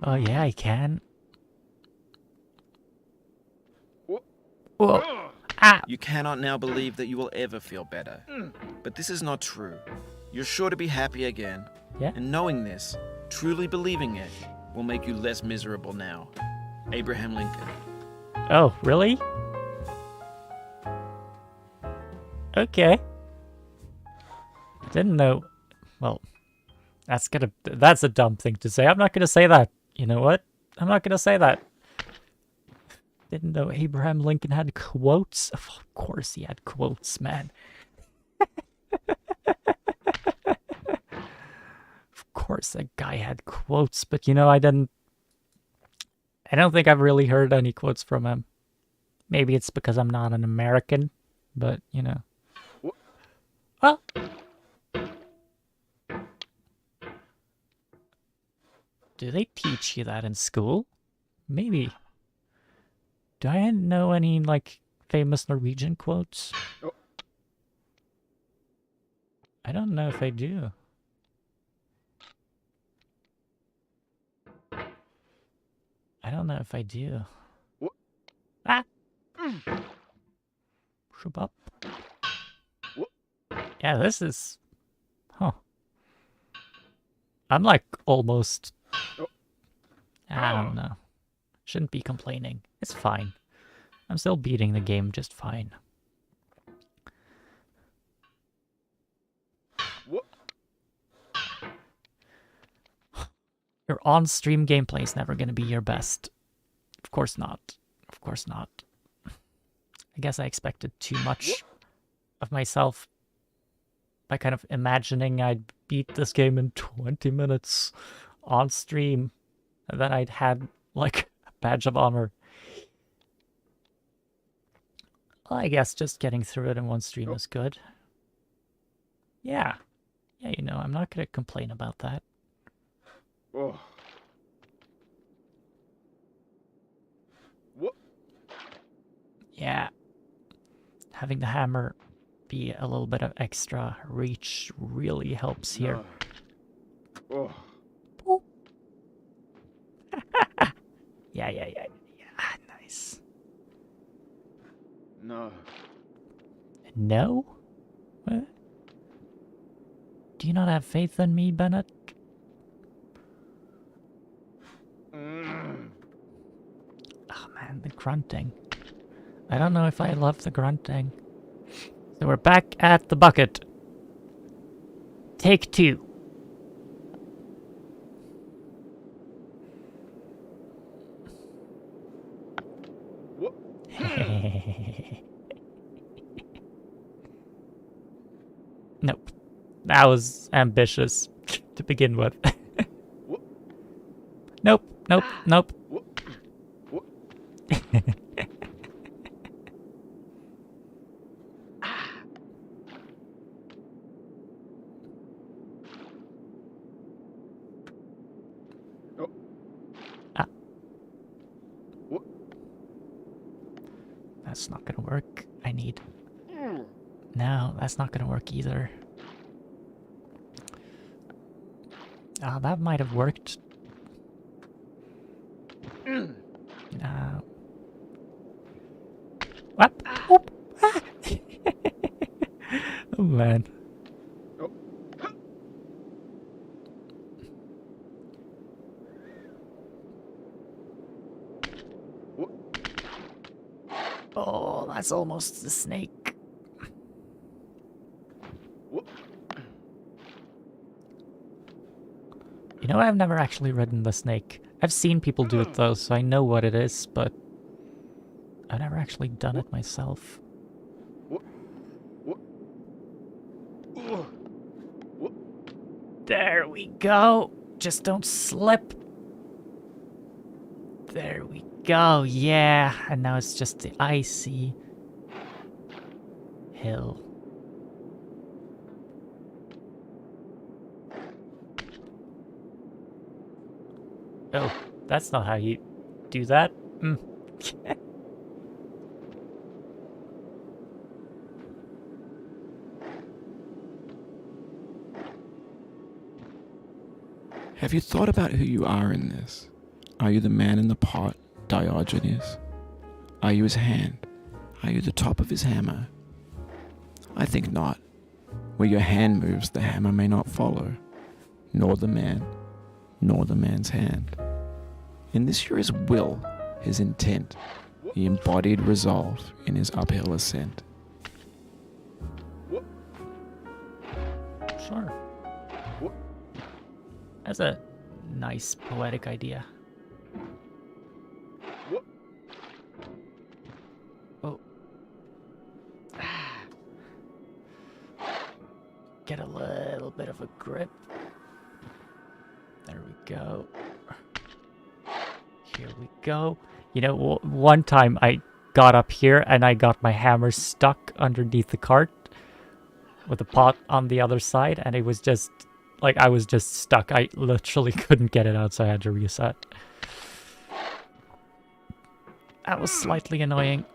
Oh yeah, I can. Whoa. Ah! You cannot now believe that you will ever feel better. But this is not true. You're sure to be happy again. Yeah. And knowing this, truly believing it, will make you less miserable now. Abraham Lincoln. Oh, really? Okay. I didn't know. Well, that's a dumb thing to say. I'm not gonna say that. You know what? I'm not gonna say that. Didn't know Abraham Lincoln had quotes. Of course he had quotes, man. Of course that guy had quotes, but you know, I don't think I've really heard any quotes from him. Maybe it's because I'm not an American, but you know. Well, do they teach you that in school? Maybe. Do I know any, like, famous Norwegian quotes? I don't know if I do. I don't know if I do. Ah! Shub up. Yeah, this is... Huh. I'm, like, almost... I don't know. Shouldn't be complaining. It's fine. I'm still beating the game just fine. Your on-stream gameplay is never going to be your best. Of course not. Of course not. I guess I expected too much of myself by kind of imagining I'd beat this game in 20 minutes on stream. And then I'd had, like, a badge of honor. Well, I guess just getting through it in one stream is good. Yeah. Yeah, you know, I'm not going to complain about that. Oh. What? Yeah. Having the hammer be a little bit of extra reach really helps here. Oh. Boop. Yeah. Nice. No. No? What? Do you not have faith in me, Bennett? Oh man, the grunting. I don't know if I love the grunting. So we're back at the bucket. Take 2. What? Nope. That was ambitious to begin with. Nope. What? That's not gonna work. I need... No, that's not gonna work either. That might have worked. No. What? Whoop. Ah. Oh man. Oh, that's almost the snake. You know, I've never actually ridden the snake. I've seen people do it though, so I know what it is, but I've never actually done it myself. There we go. Just don't slip. There we go. Yeah. And now it's just the icy hill. Oh, that's not how you do that. Mm. Have you thought about who you are in this? Are you the man in the pot, Diogenes? Are you his hand? Are you the top of his hammer? I think not. Where your hand moves, the hammer may not follow, nor the man, nor the man's hand. In this you're his will, his intent, the embodied resolve in his uphill ascent. Sure. That's a nice poetic idea. Oh. Get a little bit of a grip. There we go. Here we go. You know, one time I got up here and I got my hammer stuck underneath the cart with the pot on the other side, and it was just like I was just stuck. I literally couldn't get it out, so I had to reset. That was slightly annoying.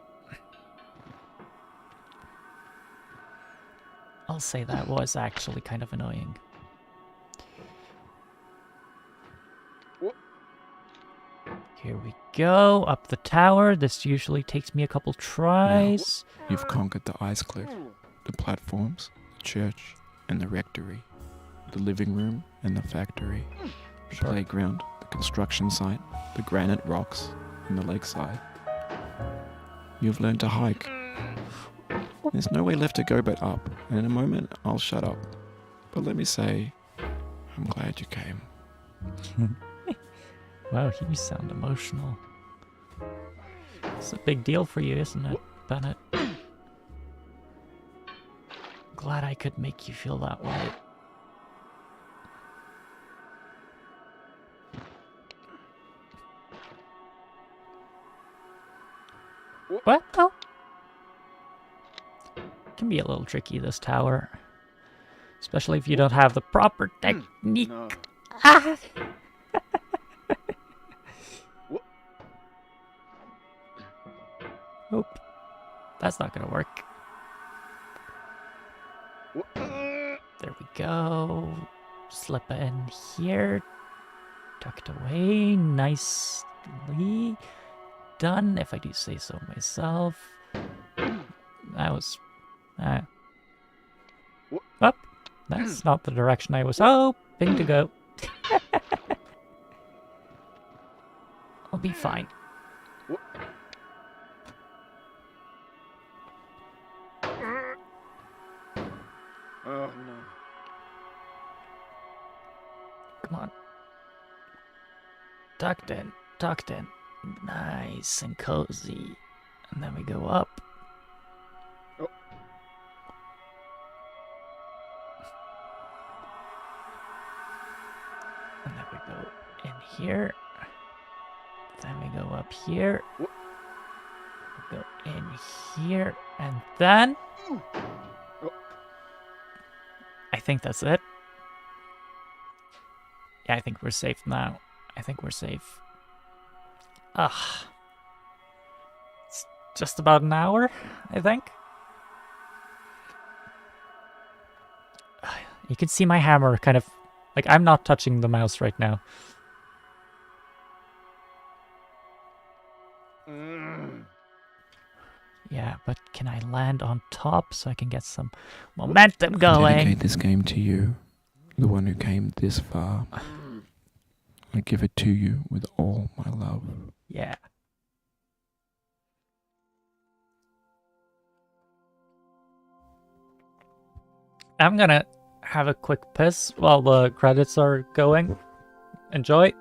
I'll say that was actually kind of annoying. Here we go, up the tower. This usually takes me a couple tries. You've conquered the ice cliff, the platforms, the church, and the rectory, the living room and the factory, the playground, the construction site, the granite rocks, and the lakeside. You've learned to hike. There's no way left to go but up, and in a moment I'll shut up. But let me say, I'm glad you came. Wow, you sound emotional. It's a big deal for you, isn't it, Bennett? Glad I could make you feel that way. What? Oh. Can be a little tricky, this tower. Especially if you don't have the proper technique. No. Ah! Nope. That's not gonna work. There we go. Slip in here. Tucked away. Nicely done, if I do say so myself. That was... Up. That's not the direction I was hoping to go. I'll be fine. Oh no. Come on. Tucked in. Tucked in. Nice and cozy. And then we go up. Oh. And then we go in here. Then we go up here. We go in here. And then... Oh. I think that's it. Yeah, I think we're safe now. I think we're safe. Ugh. It's just about an hour, I think. You can see my hammer kind of... Like, I'm not touching the mouse right now. Yeah, but can I land on top so I can get some momentum I going? dedicate this game to you, the one who came this far. I give it to you with all my love. Yeah. I'm gonna have a quick piss while the credits are going. Enjoy.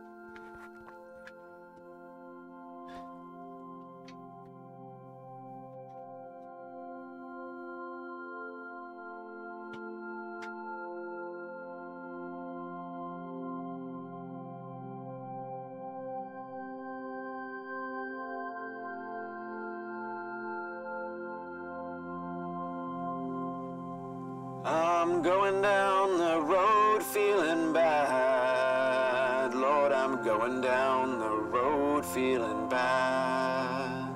I'm going down the road feeling bad. Lord, I'm going down the road feeling bad.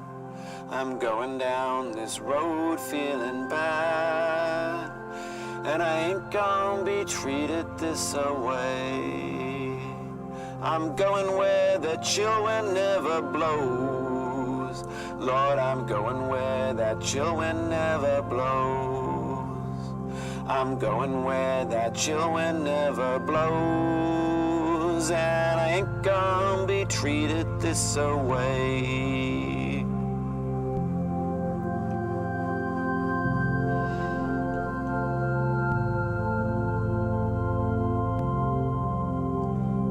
I'm going down this road feeling bad. And I ain't gonna be treated this away. I'm going where the chill wind never blows. Lord, I'm going where that chill wind never blows. I'm going where that chill wind never blows. And I ain't gonna be treated this away.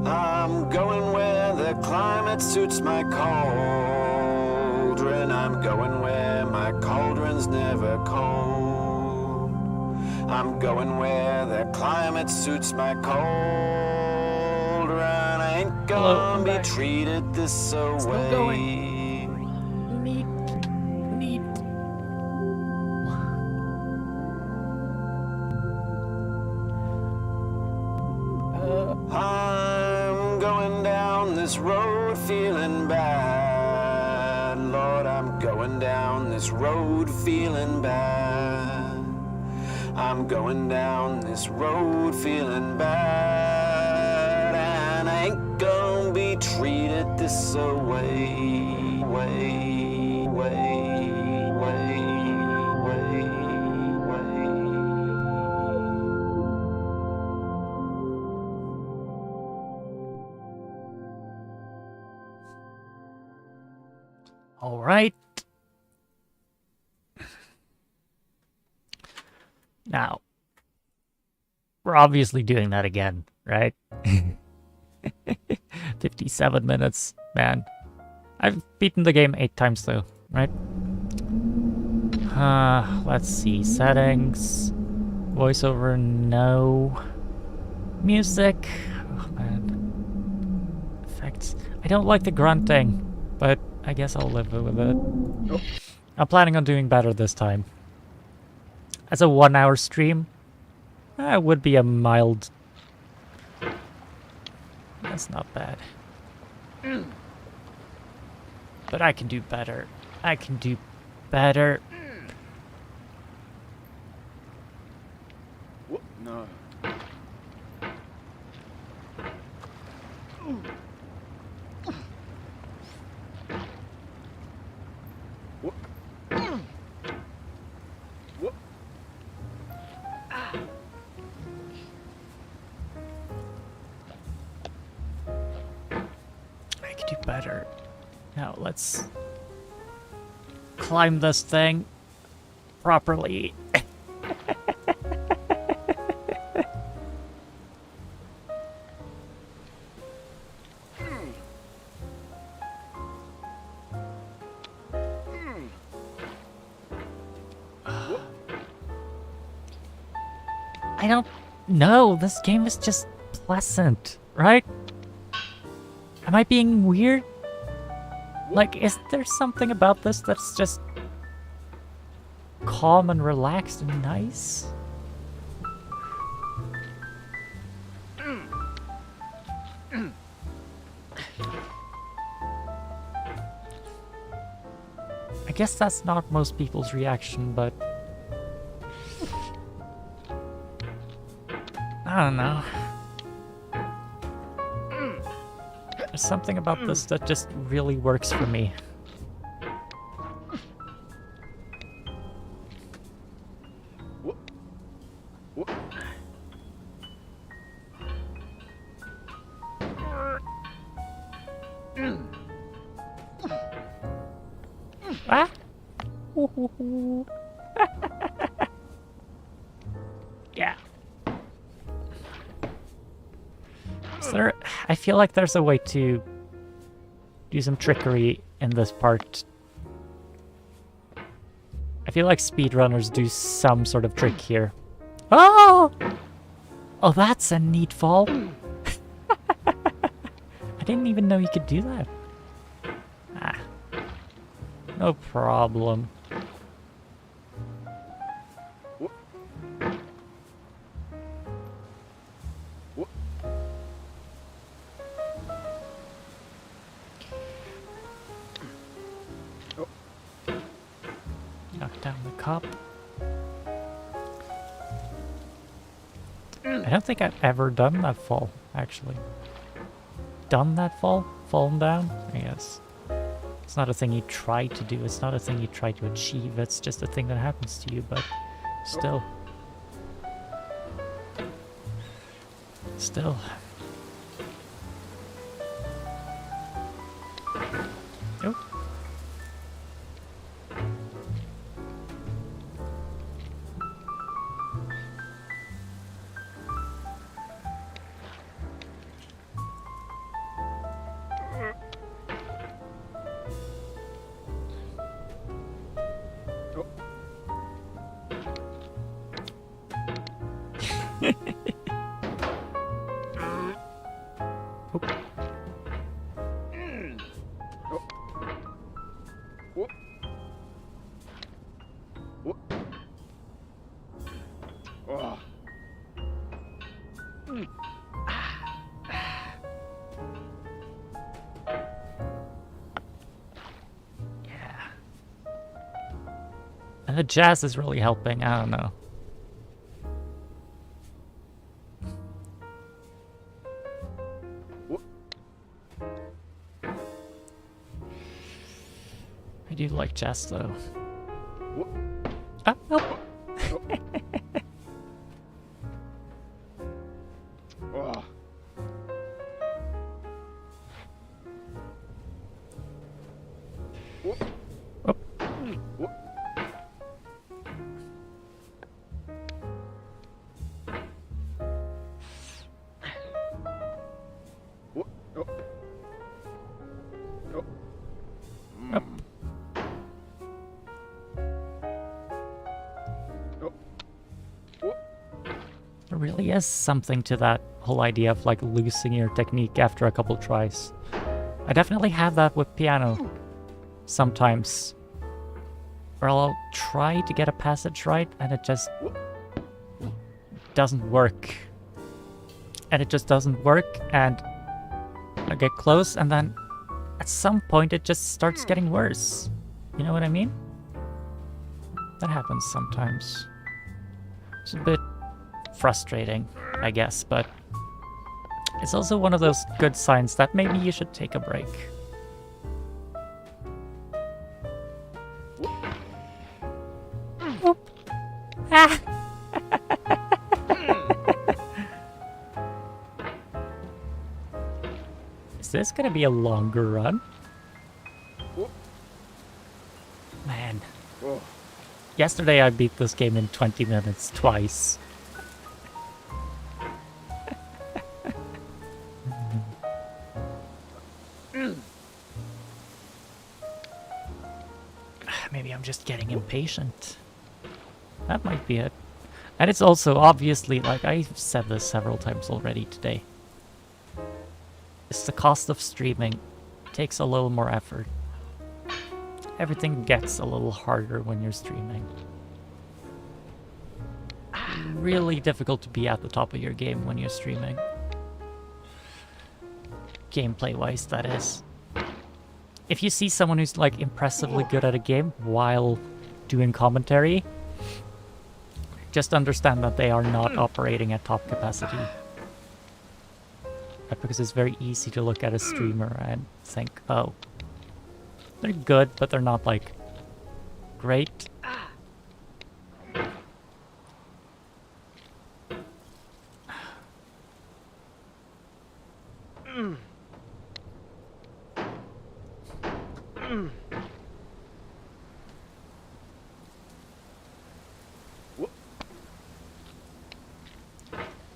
I'm going where the climate suits my cauldron. I'm going where my cauldron's never cold. I'm going where the climate suits my cauldron. I ain't gonna be treated this away. Still going. Neat. I'm going down this road feeling bad. Lord, I'm going down this road feeling bad. I'm going down this road feeling bad. And I ain't gonna be treated this away. Way. All right. Now, we're obviously doing that again, right? 57 minutes, man. I've beaten the game 8 times though, right? Let's see. Settings. Voiceover, no. Music. Oh, man. Effects. I don't like the grunting, but I guess I'll live with it. Oh. I'm planning on doing better this time. As a 1-hour stream, that would be a mild... That's not bad. But I can do better. I can do better. What? No. What? What? I can do better. Now let's climb this thing properly. I don't know. This game is just pleasant, right? Am I being weird? Like, is there something about this that's just calm and relaxed and nice? I guess that's not most people's reaction, but I don't know. There's something about this that just really works for me. What? What? Ah! Yeah. Is there... I feel like there's a way to do some trickery in this part. I feel like speedrunners do some sort of trick here. Oh! Oh, that's a neat fall. I didn't even know you could do that. Ah. No problem. What? What? down the cup. I don't think I've ever done that fall, actually. Done that fall? Fallen down? I guess. It's not a thing you try to do, it's not a thing you try to achieve, it's just a thing that happens to you, but still. Still. Oh. Whoop. Whoop. Oh. Yeah. And the jazz is really helping, I don't know. Whoop. I do like jazz though. Whoop. Ah, nope. Oh. Whoop. Whoop. Whoop. Whoop. Oh. Oh. Up. Oh. Whoop. There really is something to that whole idea of like losing your technique after a couple tries. I definitely have that with piano sometimes. Where I'll try to get a passage right and it just doesn't work. And it just doesn't work and I get close and then at some point it just starts getting worse. You know what I mean? That happens sometimes. It's a bit frustrating, I guess, but it's also one of those good signs that maybe you should take a break. Whoop. Ah. Is this gonna be a longer run? Whoop. Man. Oh. Yesterday I beat this game in 20 minutes twice. Maybe I'm just getting impatient. That might be it. And it's also obviously, like I've said this several times already today. It's the cost of streaming. It takes a little more effort. Everything gets a little harder when you're streaming. Really difficult to be at the top of your game when you're streaming. Gameplay-wise, that is. If you see someone who's like impressively good at a game while doing commentary, just understand that they are not operating at top capacity. Because it's very easy to look at a streamer and think, oh, they're good, but they're not like great.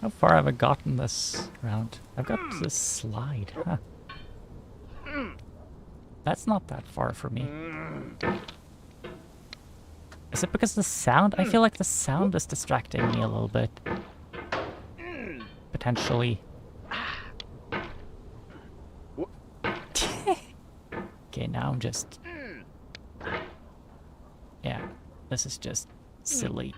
How far have I gotten this round? I've got this slide, huh? That's not that far for me. Is it because the sound? I feel like the sound is distracting me a little bit. Potentially. Okay, now I'm just... Yeah, this is just silly.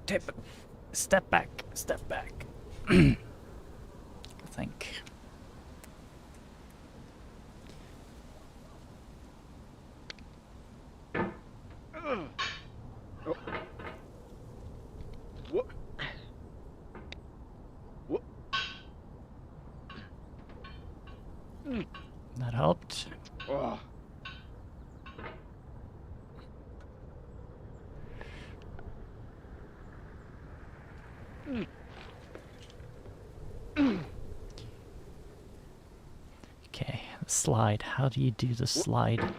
Tip. Step back. Step back. I think. Oh. Whoop. Whoop. That helped. Oh. Okay, the slide. How do you do the slide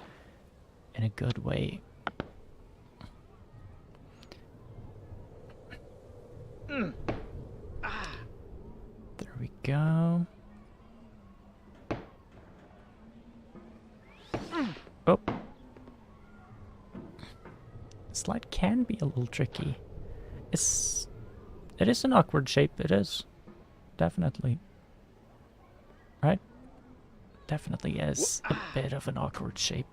in a good way? There we go. Oh. Slide can be a little tricky. It is an awkward shape, it is. Definitely. Right? Definitely is a bit of an awkward shape.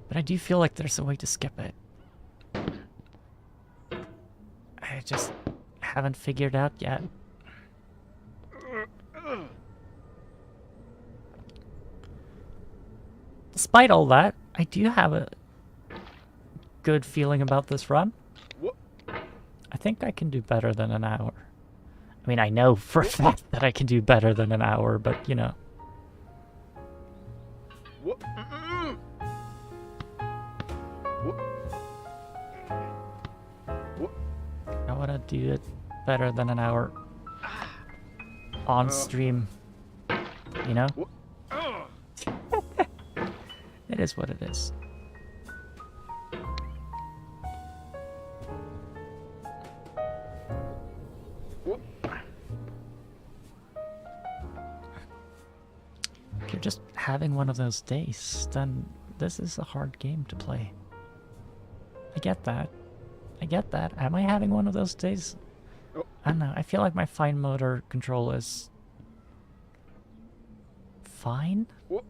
But I do feel like there's a way to skip it. I just haven't figured out yet. Despite all that, I do have a good feeling about this run. I think I can do better than an hour. I mean, I know for a fact that I can do better than an hour, but you know. Whoop. Whoop. Whoop. I want to do it better than an hour on stream. You know? It is what it is. Whoop. If you're just having one of those days, then this is a hard game to play. I get that. I get that. Am I having one of those days? Oh. I don't know. I feel like my fine motor control is fine. Whoop.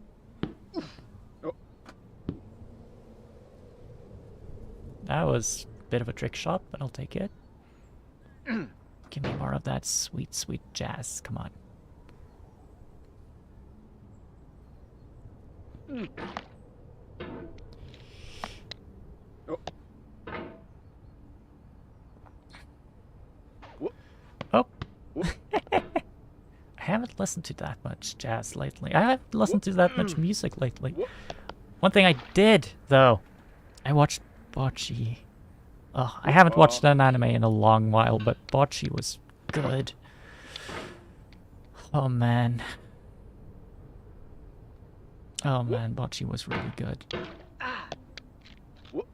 Oh. That was a bit of a trick shot, but I'll take it. Give me more of that sweet, sweet jazz. Come on. Oh. Whoop. Oh. Whoop. I haven't listened to that much jazz lately. I haven't listened to that much music lately. Whoop. One thing I did, though, I watched Bocce. Oh, I haven't watched an anime in a long while, but Bocce was good. Oh, man. Oh, man, Bocce was really good. Whoop.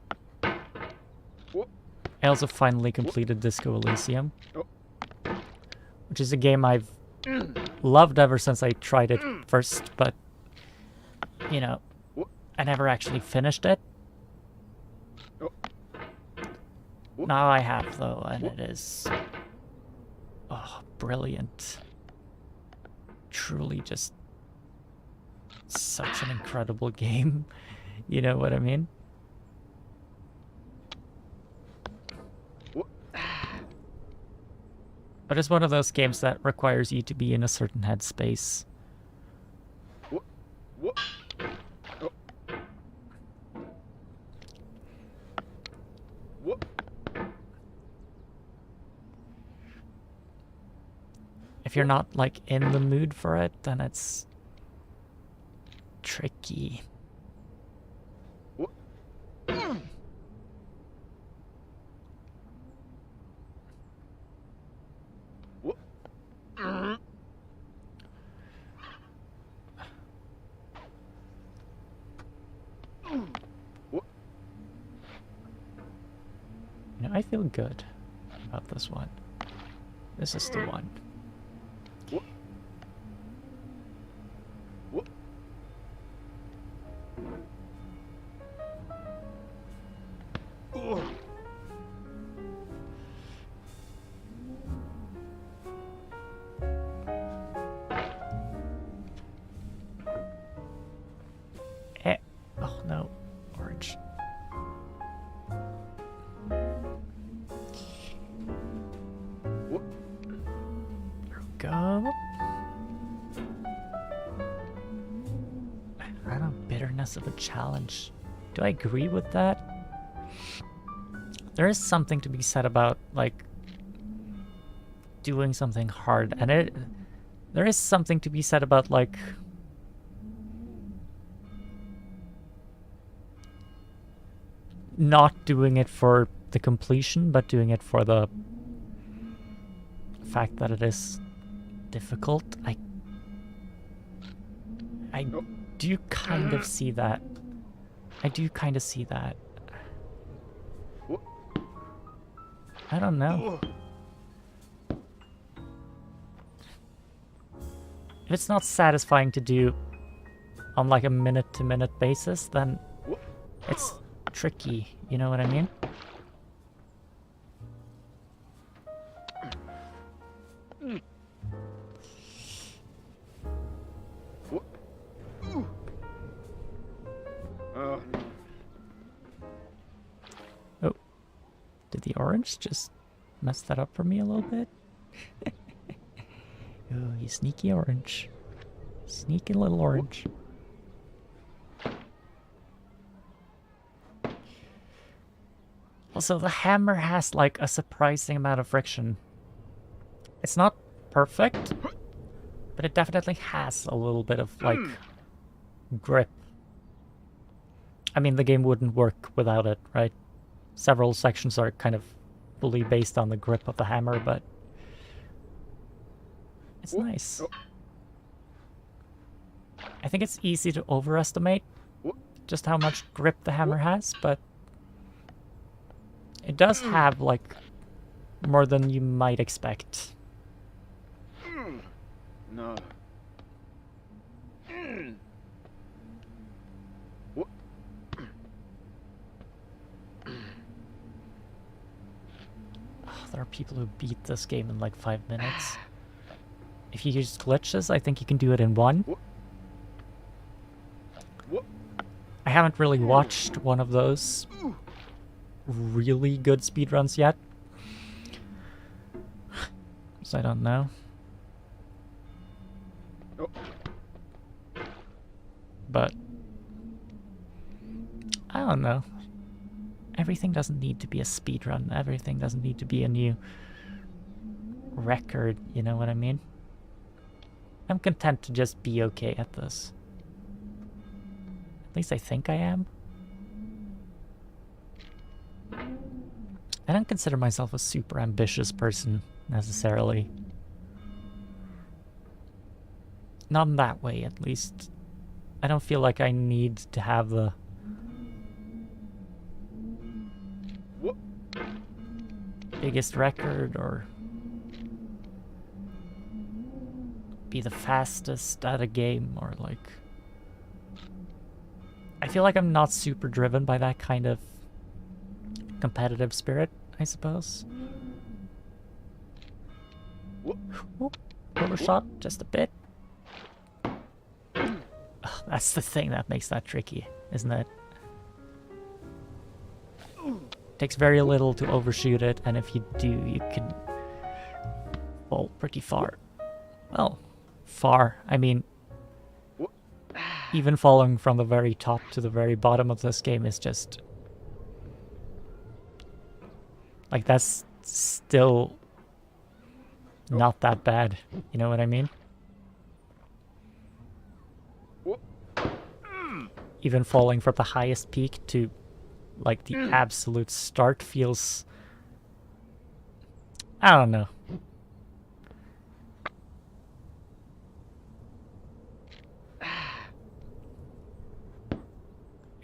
Whoop. I also finally completed Disco Elysium, Oh. which is a game I've loved ever since I tried it first, but, you know, Whoop. I never actually finished it. Oh. Whoop. Now I have, though, and it is, oh, brilliant. Truly just such an incredible game. You know what I mean? Whoop. But it's one of those games that requires you to be in a certain headspace. Whoop. Whoop. Oh. Whoop. If you're not, like, in the mood for it, then it's tricky. Whoop. Whoop. Whoop. You know, I feel good about this one. This is the one. Whoop. Whoop. Oh. Oh no, orange. less of a challenge. Do I agree with that? There is something to be said about, like, doing something hard, and there is something to be said about, like, not doing it for the completion, but doing it for the fact that it is difficult. I do kind of see that. I do kind of see that. I don't know. If it's not satisfying to do on like a minute-to-minute basis, then it's tricky, you know what I mean? Oh, did the orange just mess that up for me a little bit? Oh, you sneaky orange. Sneaky little orange. Also, the hammer has like a surprising amount of friction. It's not perfect, but it definitely has a little bit of like grip. I mean, the game wouldn't work without it, right? Several sections are kind of fully based on the grip of the hammer, but it's nice. I think it's easy to overestimate just how much grip the hammer has, but it does have, like, more than you might expect. No. Oh, there are people who beat this game in like 5 minutes. If you use glitches, I think you can do it in 1. I haven't really watched one of those really good speedruns yet, so I don't know. But I don't know. Everything doesn't need to be a speedrun. Everything doesn't need to be a new record, you know what I mean? I'm content to just be okay at this. At least I think I am. I don't consider myself a super ambitious person, necessarily. Not in that way, at least. I don't feel like I need to have the biggest record or be the fastest at a game or like... I feel like I'm not super driven by that kind of competitive spirit, I suppose. Overshot just a bit. Ugh, that's the thing that makes that tricky, isn't it? Takes very little to overshoot it, and if you do, you can fall pretty far. Well, far. I mean, even falling from the very top to the very bottom of this game is just... like, that's still not that bad. You know what I mean? Even falling from the highest peak to, like, the absolute start feels... I don't know.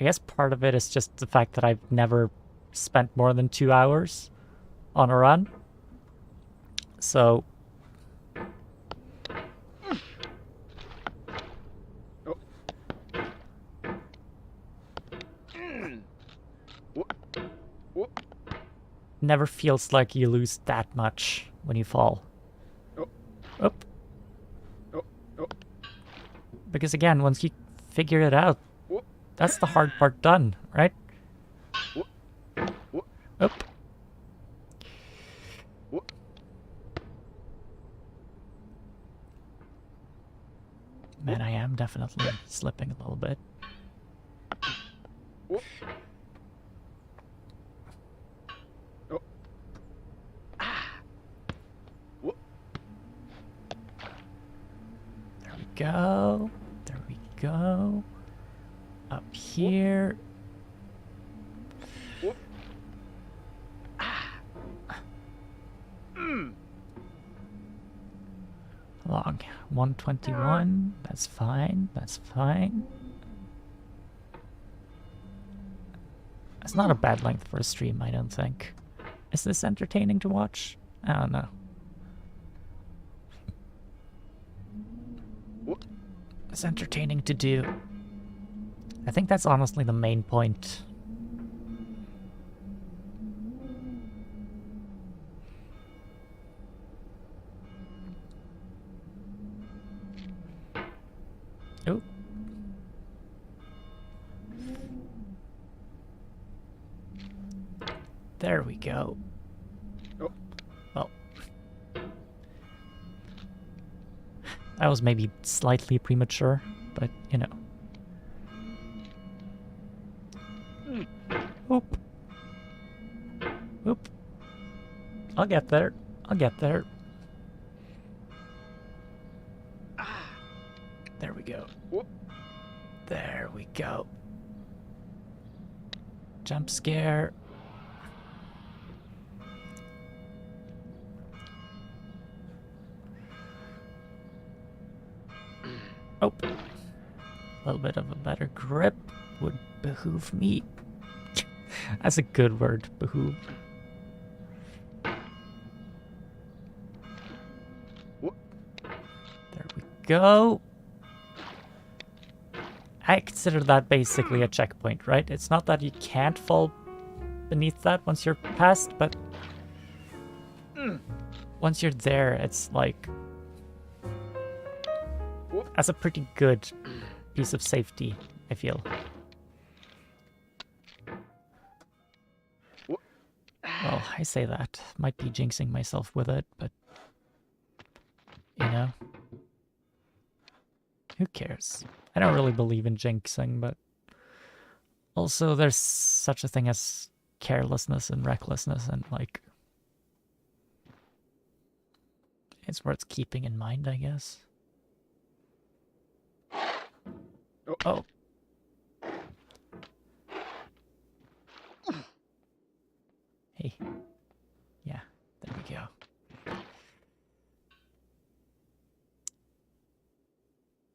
I guess part of it is just the fact that I've never spent more than 2 hours on a run. So... never feels like you lose that much when you fall. Oh. Because again, once you figure it out, that's the hard part done, right? Oh. Man, I am definitely slipping a little bit. Whoop. Oh. Whoop. There we go. There we go. Up here. Whoop. Long. 121. That's fine. That's fine. It's not a bad length for a stream, I don't think. Is this entertaining to watch? I don't know. Whoop. It's entertaining to do. I think that's honestly the main point. Oh. There we go. Oh. Well. That was maybe slightly premature, but you know. Oop. Oop. I'll get there. I'll get there. There we go. Whoop. There we go. Jump scare. Oh. A little bit of a better grip would behoove me. That's a good word, behoove. Whoop. There we go. I consider that basically a checkpoint, right? It's not that you can't fall beneath that once you're past, but once you're there, it's like that's a pretty good piece of safety, I feel. Well, I say that. Might be jinxing myself with it, but you know. Who cares? I don't really believe in jinxing, but also there's such a thing as carelessness and recklessness, and like it's worth keeping in mind, I guess. Oh. Hey. Yeah, there we go.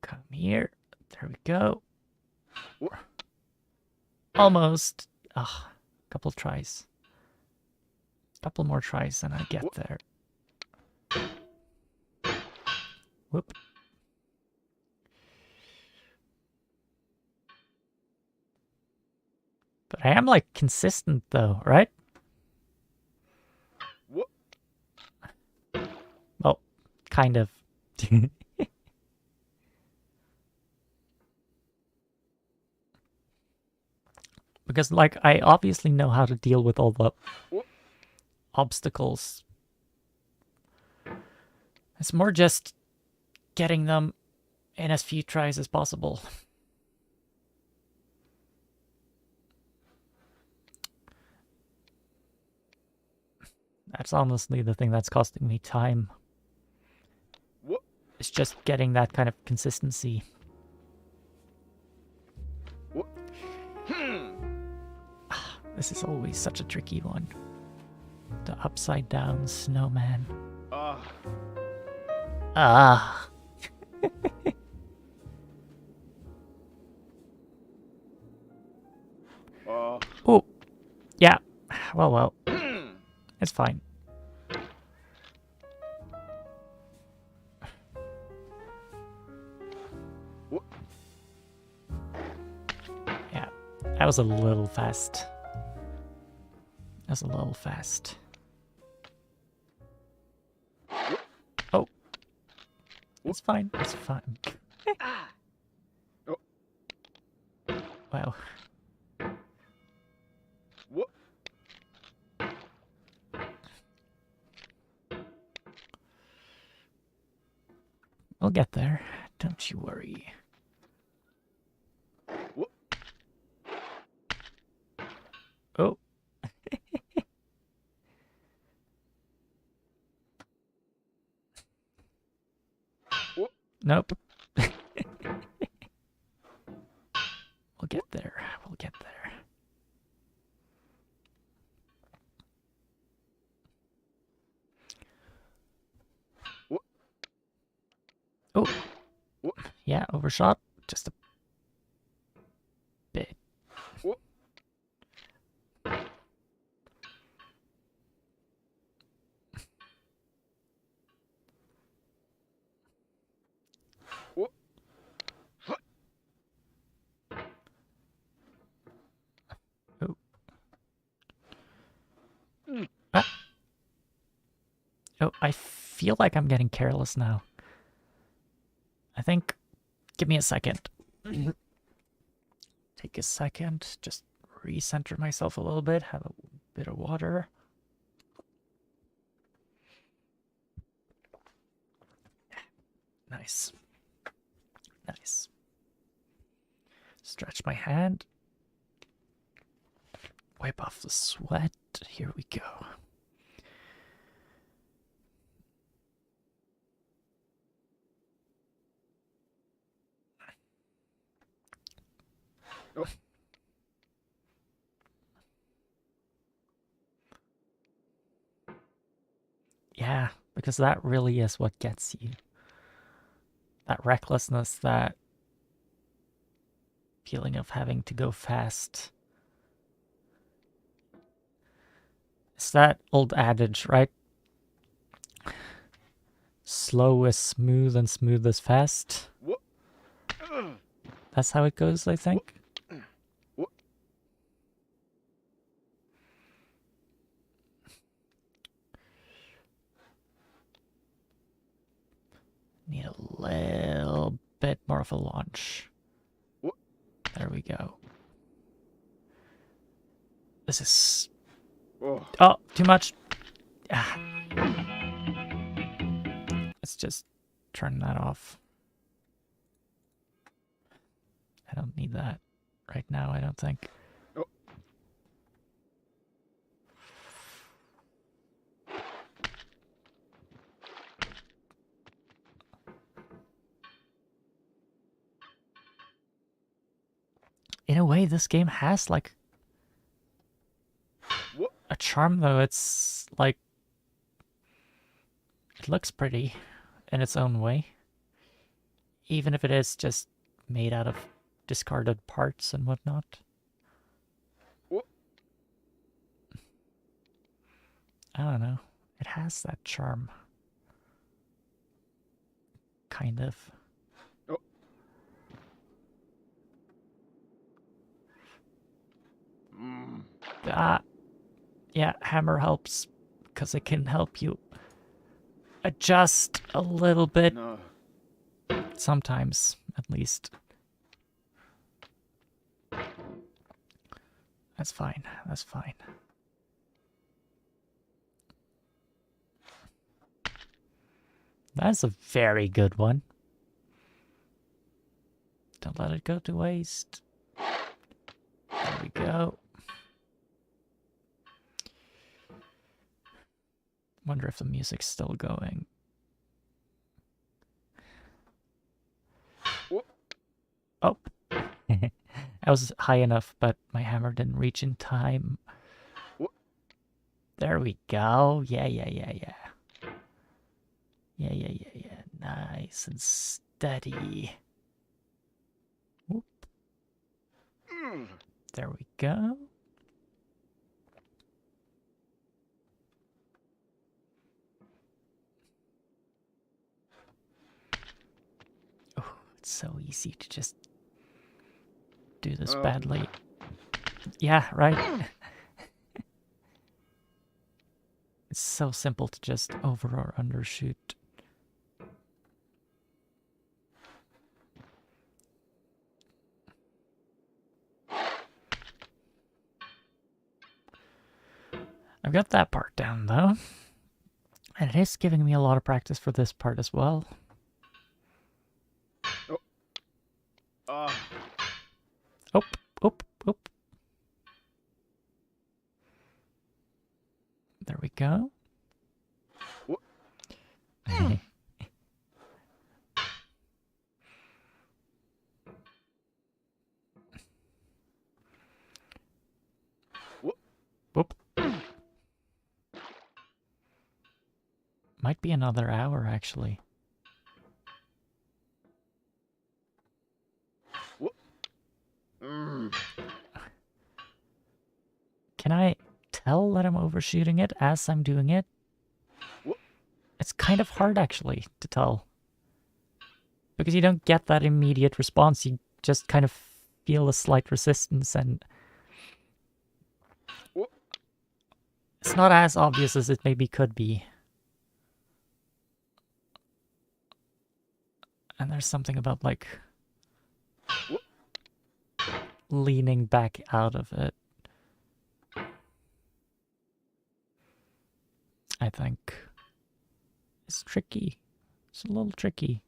Come here. There we go. Almost. Ah, couple tries. Couple more tries and I get there. Whoop. But I am like consistent though, right? Whoop. Well, kind of. Because, like, I obviously know how to deal with all the obstacles. It's more just getting them in as few tries as possible. That's honestly the thing that's costing me time. It's just getting that kind of consistency. This is always such a tricky one. The upside down snowman. Ah. Oh. Yeah. Well. It's fine. Yeah. That was a little fast. That's a little fast. Oh. It's fine. It's fine. Wow. We'll get there. Don't you worry. Nope. We'll get there. We'll get there. Wha- Oh. Wha- Yeah, overshot. Just a bit. Wha- Wha- Oh. Ah. Oh, I feel like I'm getting careless now. I think. Give me a second. Take a second. Just recenter myself a little bit. Have a bit of water. Nice. Nice. Stretch my hand. Wipe off the sweat. Here we go. Oh. Yeah, because that really is what gets you. That recklessness, that feeling of having to go fast. It's that old adage, right? Slow is smooth and smooth is fast. Wha- Ugh. That's how it goes, I think. Wha- Need a little bit more of a launch. Wha- There we go. This is... Oh. Oh, too much. Ah. Let's just turn that off. I don't need that right now, I don't think. Oh. In a way, this game has, like, Wha- a charm, though. It's, like... It looks pretty in its own way. Even if it is just made out of discarded parts and whatnot. Wha- I don't know. It has that charm. Kind of. Oh. Mm. Yeah, hammer helps because it can help you adjust a little bit, No. sometimes at least. That's fine. That's fine. That's a very good one. Don't let it go to waste. There we go. Wonder if the music's still going. Wha- Oh. I was high enough, but my hammer didn't reach in time. Wha- There we go. Yeah. Yeah. Nice and steady. Whoop. Mm. There we go. Oh, it's so easy to just do this Oh. badly. Yeah, right. It's so simple to just over or undershoot. I've got that part down though. And it is giving me a lot of practice for this part as well. Ah. Oop. There we go. Wha- Might be another hour, actually. Mm. Can I tell that I'm overshooting it as I'm doing it? It's kind of hard, actually, to tell. Because you don't get that immediate response. You just kind of feel a slight resistance, and it's not as obvious as it maybe could be. And there's something about, like, leaning back out of it. I think it's tricky. It's a little tricky.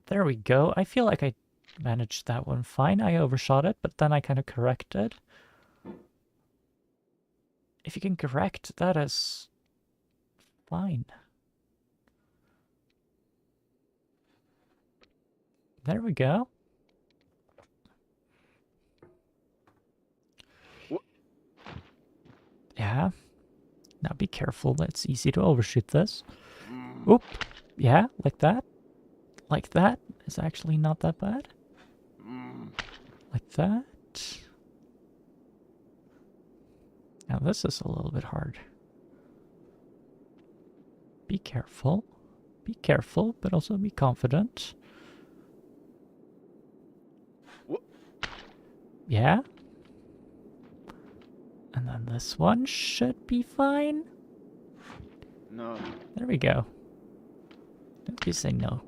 There we go. I feel like I managed that one fine. I overshot it, but then I kind of corrected. If you can correct, that is fine. There we go. Yeah. Now be careful. It's easy to overshoot this. Oop. Yeah, like that. Like that. It's actually not that bad. Like that. Now this is a little bit hard. Be careful. Be careful, but also be confident. Yeah. And then this one should be fine. No. There we go. Don't you say no.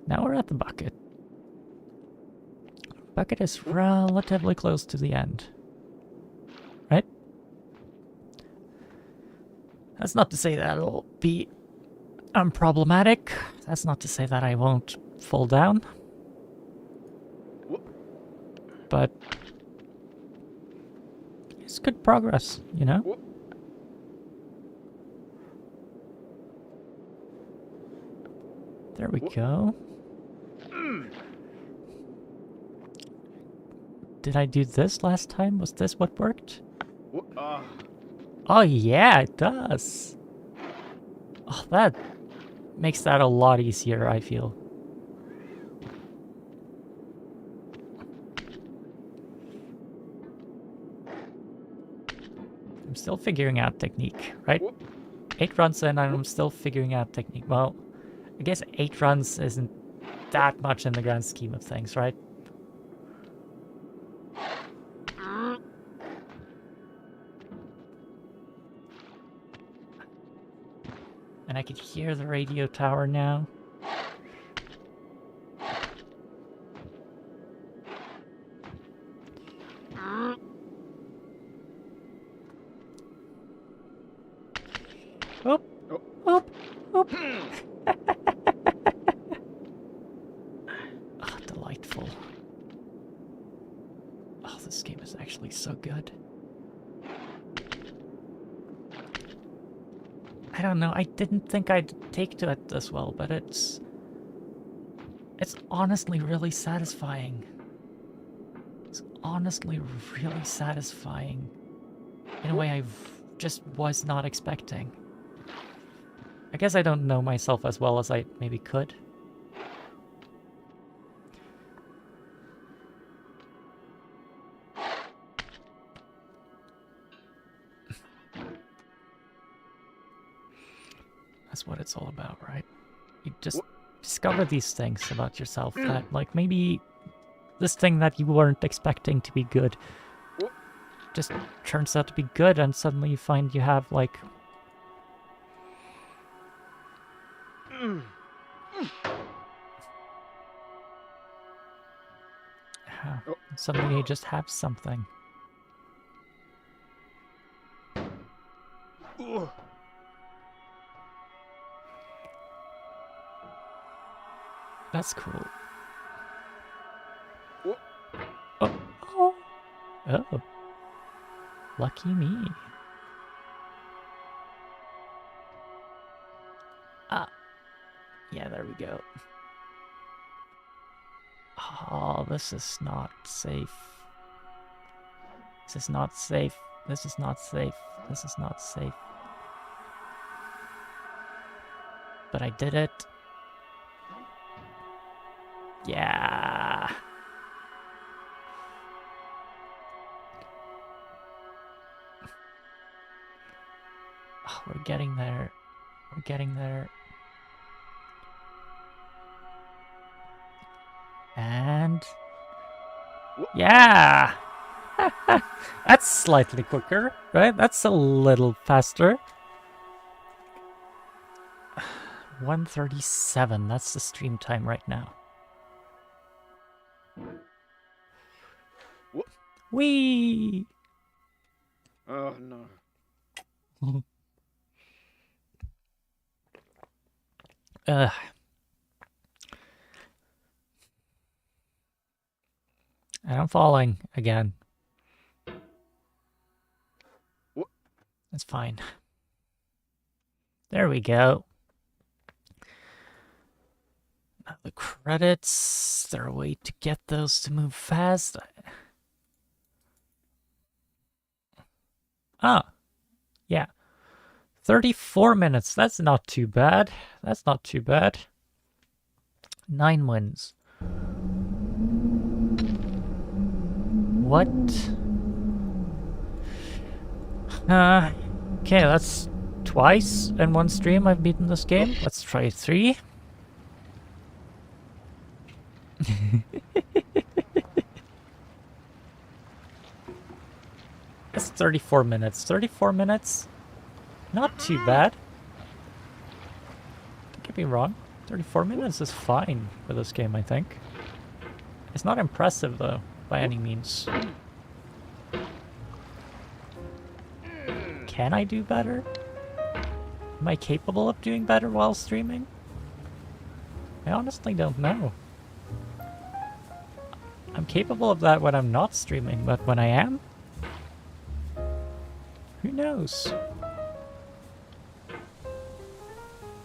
Now we're at the bucket. Bucket is relatively close to the end. Right? That's not to say that it'll be unproblematic. That's not to say that I won't fall down. But it's good progress, you know? There we go. Did I do this last time? Was this what worked? Oh yeah, it does. Oh, that makes that a lot easier, I feel. I'm still figuring out technique, right? 8 runs in and I'm still figuring out technique. Well, I guess 8 runs isn't that much in the grand scheme of things, right? And I can hear the radio tower now. Oop! Oop! Oop! Ah, delightful. Oh, this game is actually so good. I don't know, I didn't think I'd take to it this well, but it's honestly really satisfying. It's honestly really satisfying in a way I just was not expecting. I guess I don't know myself as well as I maybe could. That's what it's all about, right? You just discover these things about yourself that, like, maybe this thing that you weren't expecting to be good just turns out to be good, and suddenly you find you have, like, suddenly you just have something. That's cool. Oh. Oh. Oh. Lucky me. Ah. Yeah, there we go. Oh, this is not safe. This is not safe. This is not safe. This is not safe. But I did it. Yeah. Oh, we're getting there. We're getting there. And... yeah! That's slightly quicker, right? That's a little faster. 1:37, that's the stream time right now. Whee! Oh no. Ugh. And I'm falling again. That's fine. There we go. Now the credits. Is there a way to get those to move fast? Ah. Yeah. 34 minutes. That's not too bad. That's not too bad. 9 wins. What? Okay, that's twice in one stream I've beaten this game. Let's try 3. That's 34 minutes. 34 minutes? Not too bad. Don't get me wrong. 34 minutes is fine for this game, I think. It's not impressive, though, by any means. Can I do better? Am I capable of doing better while streaming? I honestly don't know. I'm capable of that when I'm not streaming, but when I am? Who knows?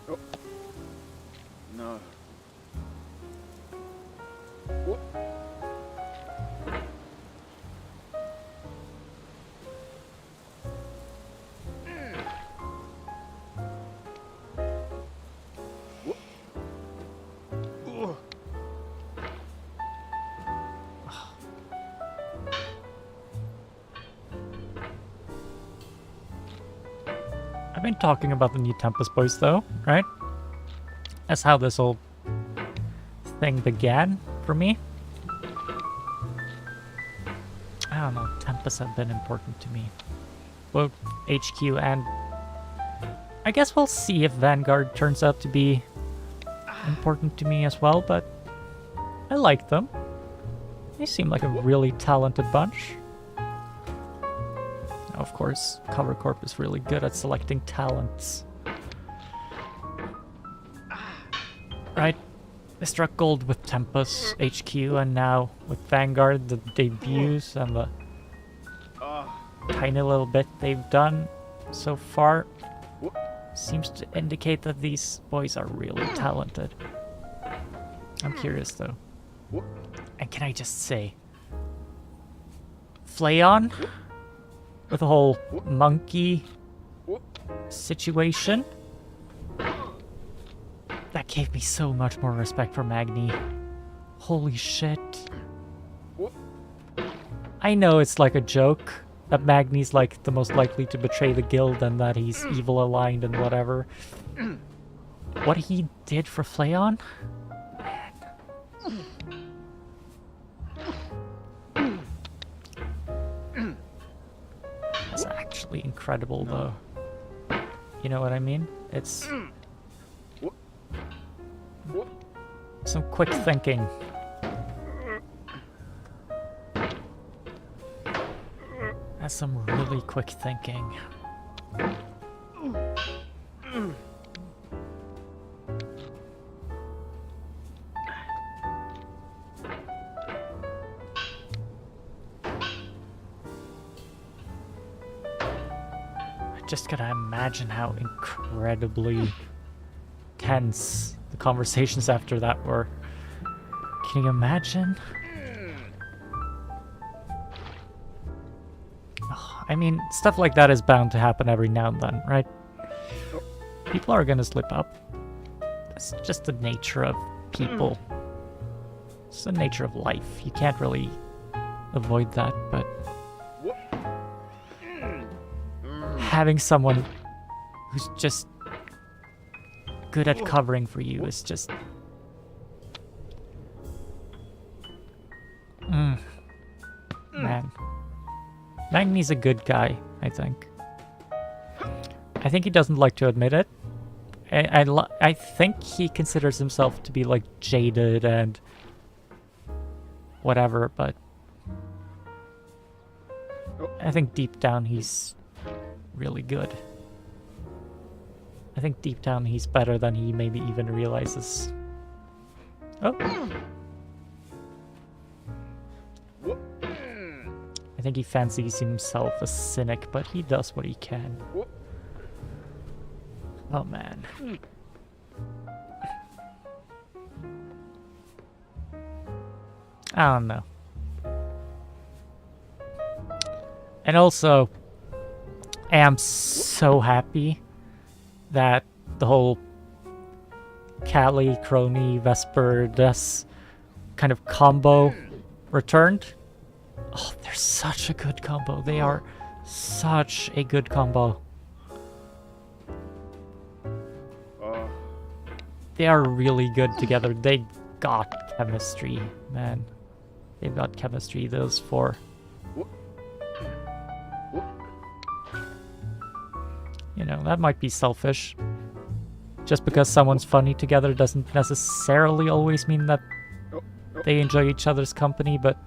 Oh. No. I've been talking about the new Tempest Boys, though, right? That's how this whole thing began for me. I don't know, Tempest have been important to me. Both HQ and... I guess we'll see if Vanguard turns out to be important to me as well, but I like them. They seem like a really talented bunch. Of course, Cover Corp is really good at selecting talents. Right? They struck gold with Tempest, HQ, and now with Vanguard, the debuts and the tiny little bit they've done so far seems to indicate that these boys are really talented. I'm curious though. And can I just say, Flayon? With the whole monkey situation. That gave me so much more respect for Magni. Holy shit. I know it's like a joke that Magni's like the most likely to betray the guild and that he's evil aligned and whatever. What he did for Flayon? It's actually incredible, though. You know what I mean? It's... some quick thinking. That's some really quick thinking. Just gotta imagine how incredibly tense the conversations after that were. Can you imagine? Oh, I mean, stuff like that is bound to happen every now and then, right? People are gonna slip up. It's just the nature of people. It's the nature of life. You can't really avoid that, but having someone who's just good at covering for you is just... Man. Magni's a good guy, I think. I think he doesn't like to admit it. I think he considers himself to be like jaded and whatever, but I think deep down he's really good. I think deep down he's better than he maybe even realizes. Oh. I think he fancies himself a cynic, but he does what he can. Oh man. I don't know. And also, I am so happy that the whole Callie, Crony, Vesper, Des kind of combo returned. Oh, they're such a good combo. They are such a good combo. They are really good together. They got chemistry, man. They've got chemistry, those four. You know, that might be selfish. Just because someone's funny together doesn't necessarily always mean that they enjoy each other's company, but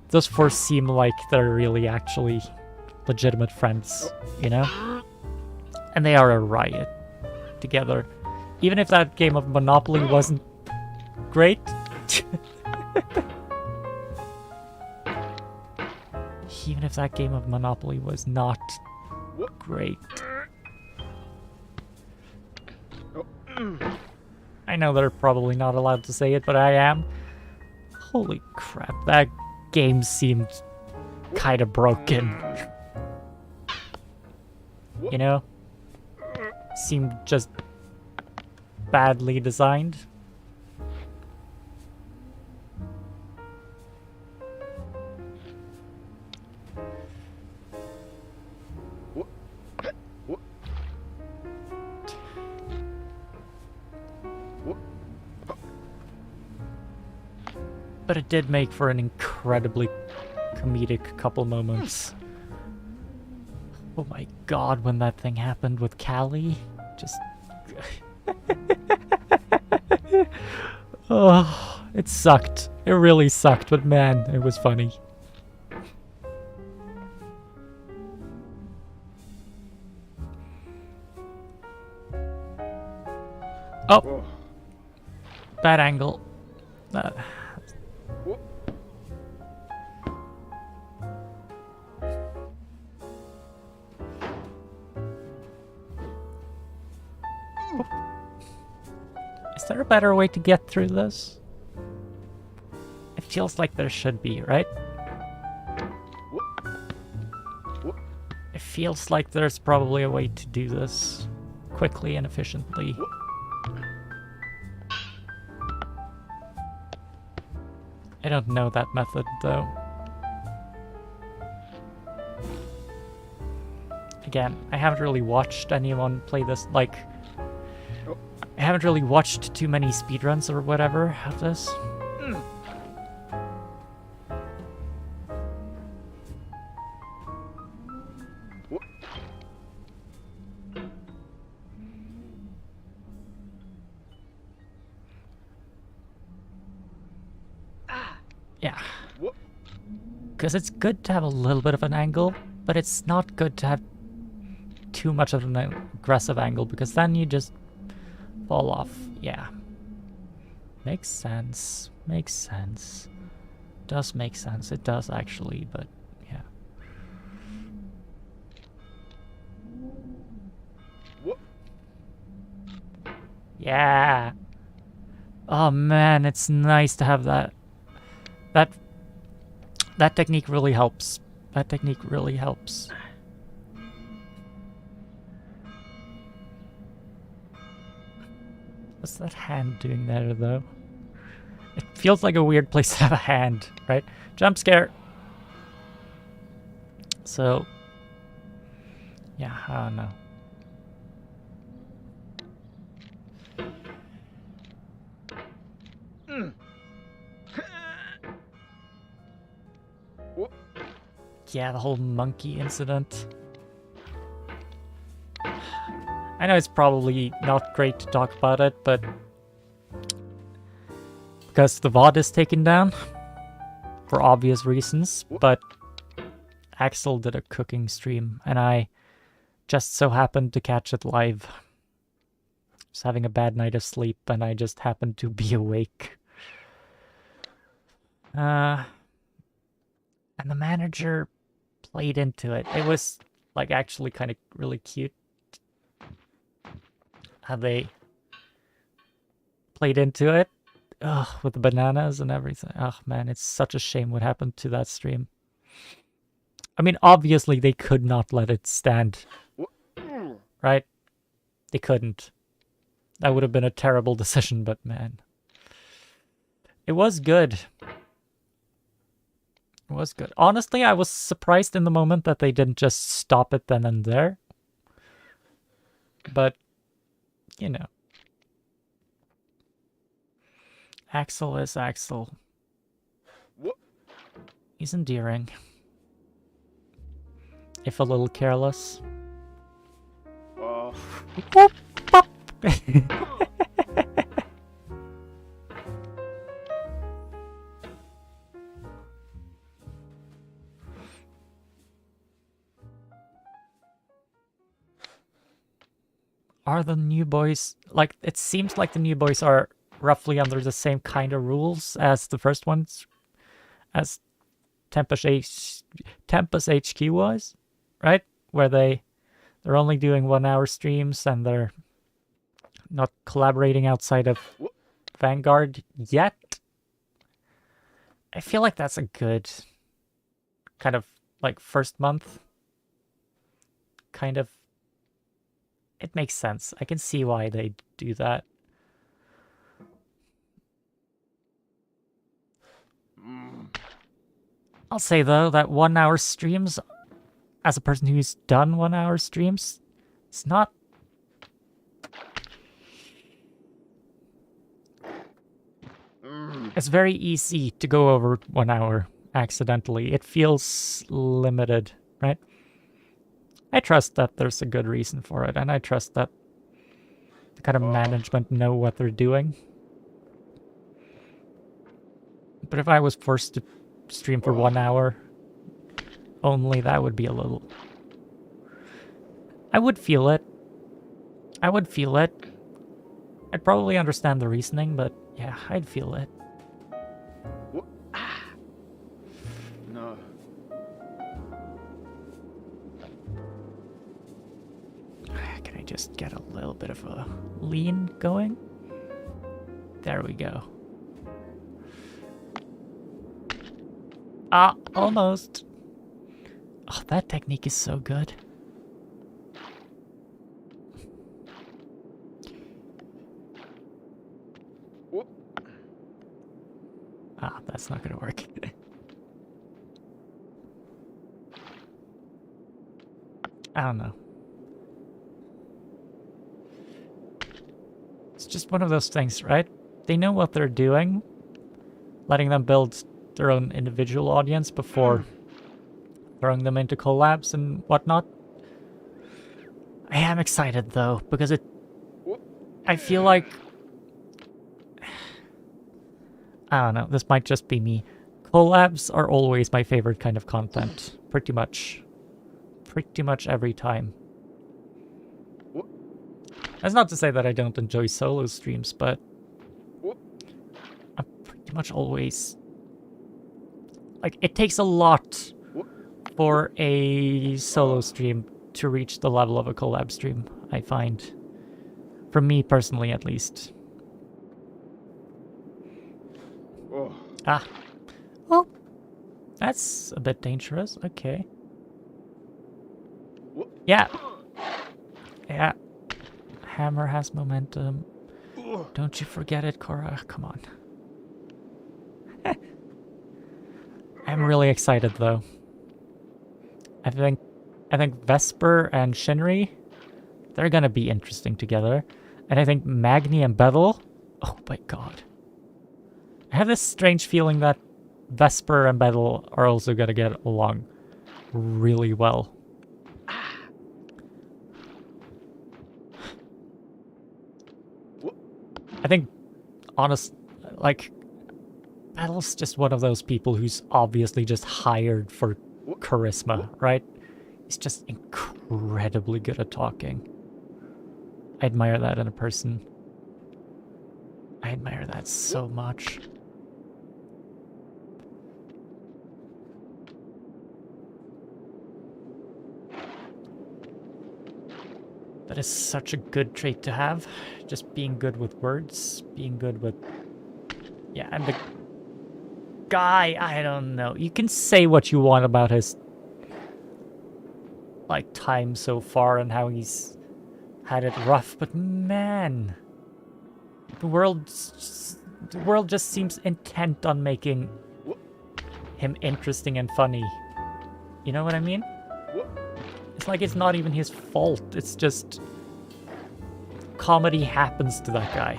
those four seem like they're really actually legitimate friends, you know? And they are a riot together. Even if that game of Monopoly wasn't great. Even if that game of Monopoly was not great. I know they're probably not allowed to say it, but I am. Holy crap, that game seemed kind of broken. You know? Seemed just badly designed. But it did make for an incredibly comedic couple moments. Oh my god, when that thing happened with Callie, just... Oh, it sucked. It really sucked, but man, it was funny. Oh! Bad angle. Is there a better way to get through this? It feels like there should be, right? It feels like there's probably a way to do this quickly and efficiently. I don't know that method, though. Again, I haven't really watched anyone play this, like... I haven't really watched too many speedruns or whatever of this. Yeah. Because it's good to have a little bit of an angle, but it's not good to have too much of an aggressive angle, because then you just fall off. Yeah. Makes sense. Makes sense. Does make sense. It does actually, but yeah. Yeah. Oh man, it's nice to have that. That technique really helps. That technique really helps. What's that hand doing there, though? It feels like a weird place to have a hand, right? Jump scare! So... yeah, I don't know. Yeah, the whole monkey incident. I know it's probably not great to talk about it, but because the VOD is taken down for obvious reasons, but Axel did a cooking stream and I just so happened to catch it live. I was having a bad night of sleep and I just happened to be awake. And the manager played into it. It was like actually kind of really cute how they played into it. Ugh, with the bananas and everything. Oh man, it's such a shame what happened to that stream. I mean, obviously they could not let it stand. Right? They couldn't. That would have been a terrible decision, but man. It was good. It was good. Honestly, I was surprised in the moment that they didn't just stop it then and there. But, you know. Axel is Axel. He's endearing. If a little careless. Whoop, pop. Are the new boys... like, it seems like the new boys are roughly under the same kind of rules as the first ones. As Tempest HQ was, right? Where they're only doing 1 hour streams and they're not collaborating outside of Vanguard yet. I feel like that's a good kind of like first month. Kind of. It makes sense. I can see why they do that. I'll say though that 1 hour streams, as a person who's done 1 hour streams, it's not... It's very easy to go over 1 hour accidentally. It feels limited, right? I trust that there's a good reason for it, and I trust that the kind of management know what they're doing. But if I was forced to stream for 1 hour only, that would be a little... I would feel it. I would feel it. I'd probably understand the reasoning, but yeah, I'd feel it. No. Can I just get a little bit of a lean going? There we go. Ah, almost. Oh, that technique is so good. Ah, that's not gonna work. I don't know. It's just one of those things, right? They know what they're doing. Letting them build their own individual audience before throwing them into collabs and whatnot. I am excited though, because I feel like... I don't know, this might just be me. Collabs are always my favorite kind of content. Pretty much. Pretty much every time. That's not to say that I don't enjoy solo streams, but I'm pretty much always... like, it takes a lot for a solo stream to reach the level of a collab stream, I find. For me personally, at least. Ah. Well, that's a bit dangerous. Okay. Yeah. Yeah. Hammer has momentum. Don't you forget it, Cora. Come on. I'm really excited though. I think Vesper and Shinri, they're gonna be interesting together. And I think Magni and Bevel, oh my god. I have this strange feeling that Vesper and Bevel are also gonna get along really well. I think, Bevel's just one of those people who's obviously just hired for charisma, right? He's just incredibly good at talking. I admire that in a person. I admire that so much. That is such a good trait to have. Just being good with words, being good with... Yeah, and the guy, I don't know. You can say what you want about his time so far and how he's had it rough, but man, the world just seems intent on making him interesting and funny. You know what I mean? It's like it's not even his fault. It's just comedy happens to that guy.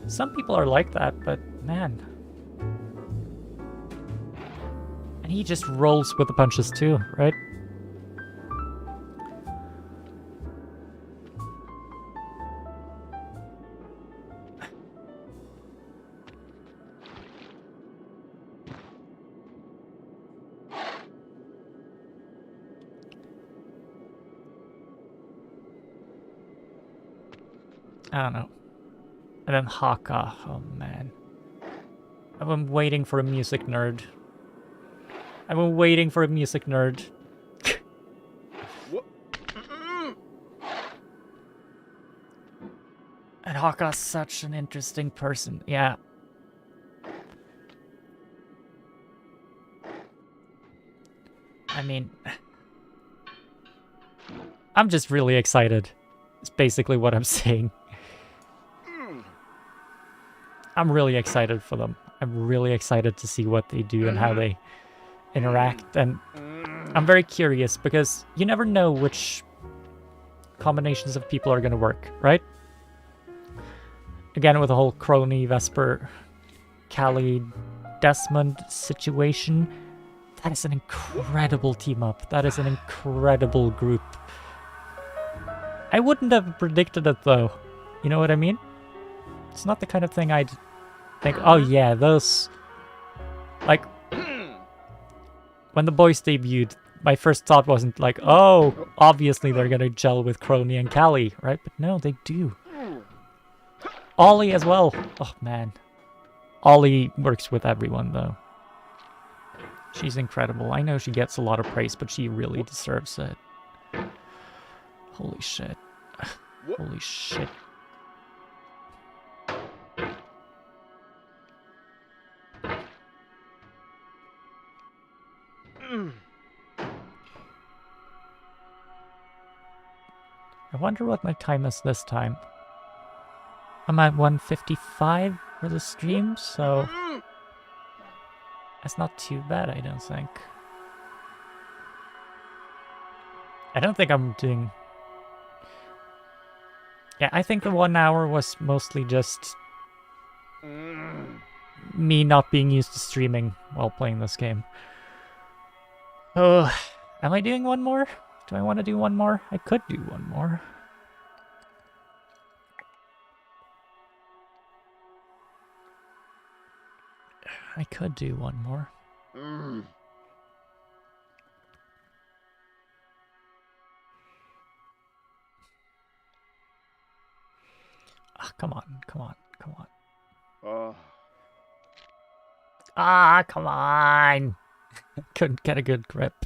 Some people are like that, but man. And he just rolls with the punches too, right? I don't know. And then Haka. Oh man. I've been waiting for a music nerd. I've been waiting for a music nerd. And Haka's such an interesting person. Yeah. I mean... I'm just really excited. It's basically what I'm saying. I'm really excited for them. I'm really excited to see what they do and how they interact. And I'm very curious because you never know which combinations of people are going to work, right? Again, with the whole Crony, Vesper, Callie, Desmond situation, that is an incredible team up. That is an incredible group. I wouldn't have predicted it though. You know what I mean? It's not the kind of thing I'd think, oh yeah, those... Like, when the boys debuted, my first thought wasn't like, oh, obviously they're gonna gel with Crony and Callie, right? But no, they do. Ollie as well. Oh man. Ollie works with everyone though. She's incredible. I know she gets a lot of praise, but she really deserves it. Holy shit. Holy shit. I wonder what my time is this time. I'm at 1:55 for the stream, so that's not too bad, I don't think. I don't think I'm doing... Yeah, I think the 1 hour was mostly just me not being used to streaming while playing this game. Oh, am I doing one more? Do I want to do one more? I could do one more. I could do one more. Ah, come on, come on, come on. Oh. Ah, come on! Couldn't get a good grip.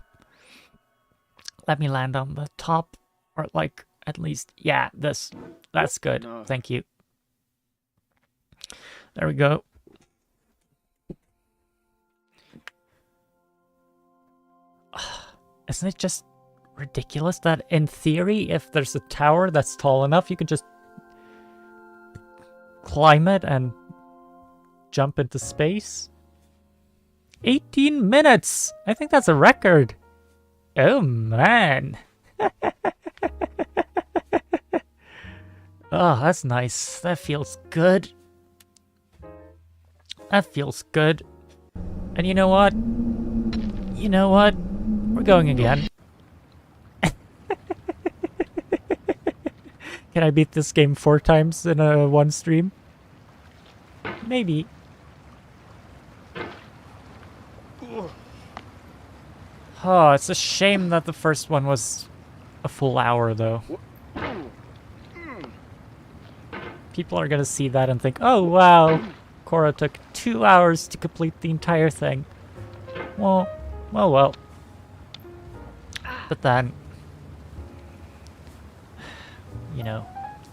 Let me land on the top, or like, at least, yeah, this. That's good. No. Thank you. There we go. Isn't it just ridiculous that in theory, if there's a tower that's tall enough, you can just climb it and jump into space. 18 minutes! I think that's a record. Oh man. Oh, that's nice. That feels good. That feels good. And you know what? You know what? We're going again. Can I beat this game 4 times in one stream? Maybe. Oh, it's a shame that the first one was a full hour, though. People are gonna see that and think, oh wow, Cora took 2 hours to complete the entire thing. Well. But then, you know,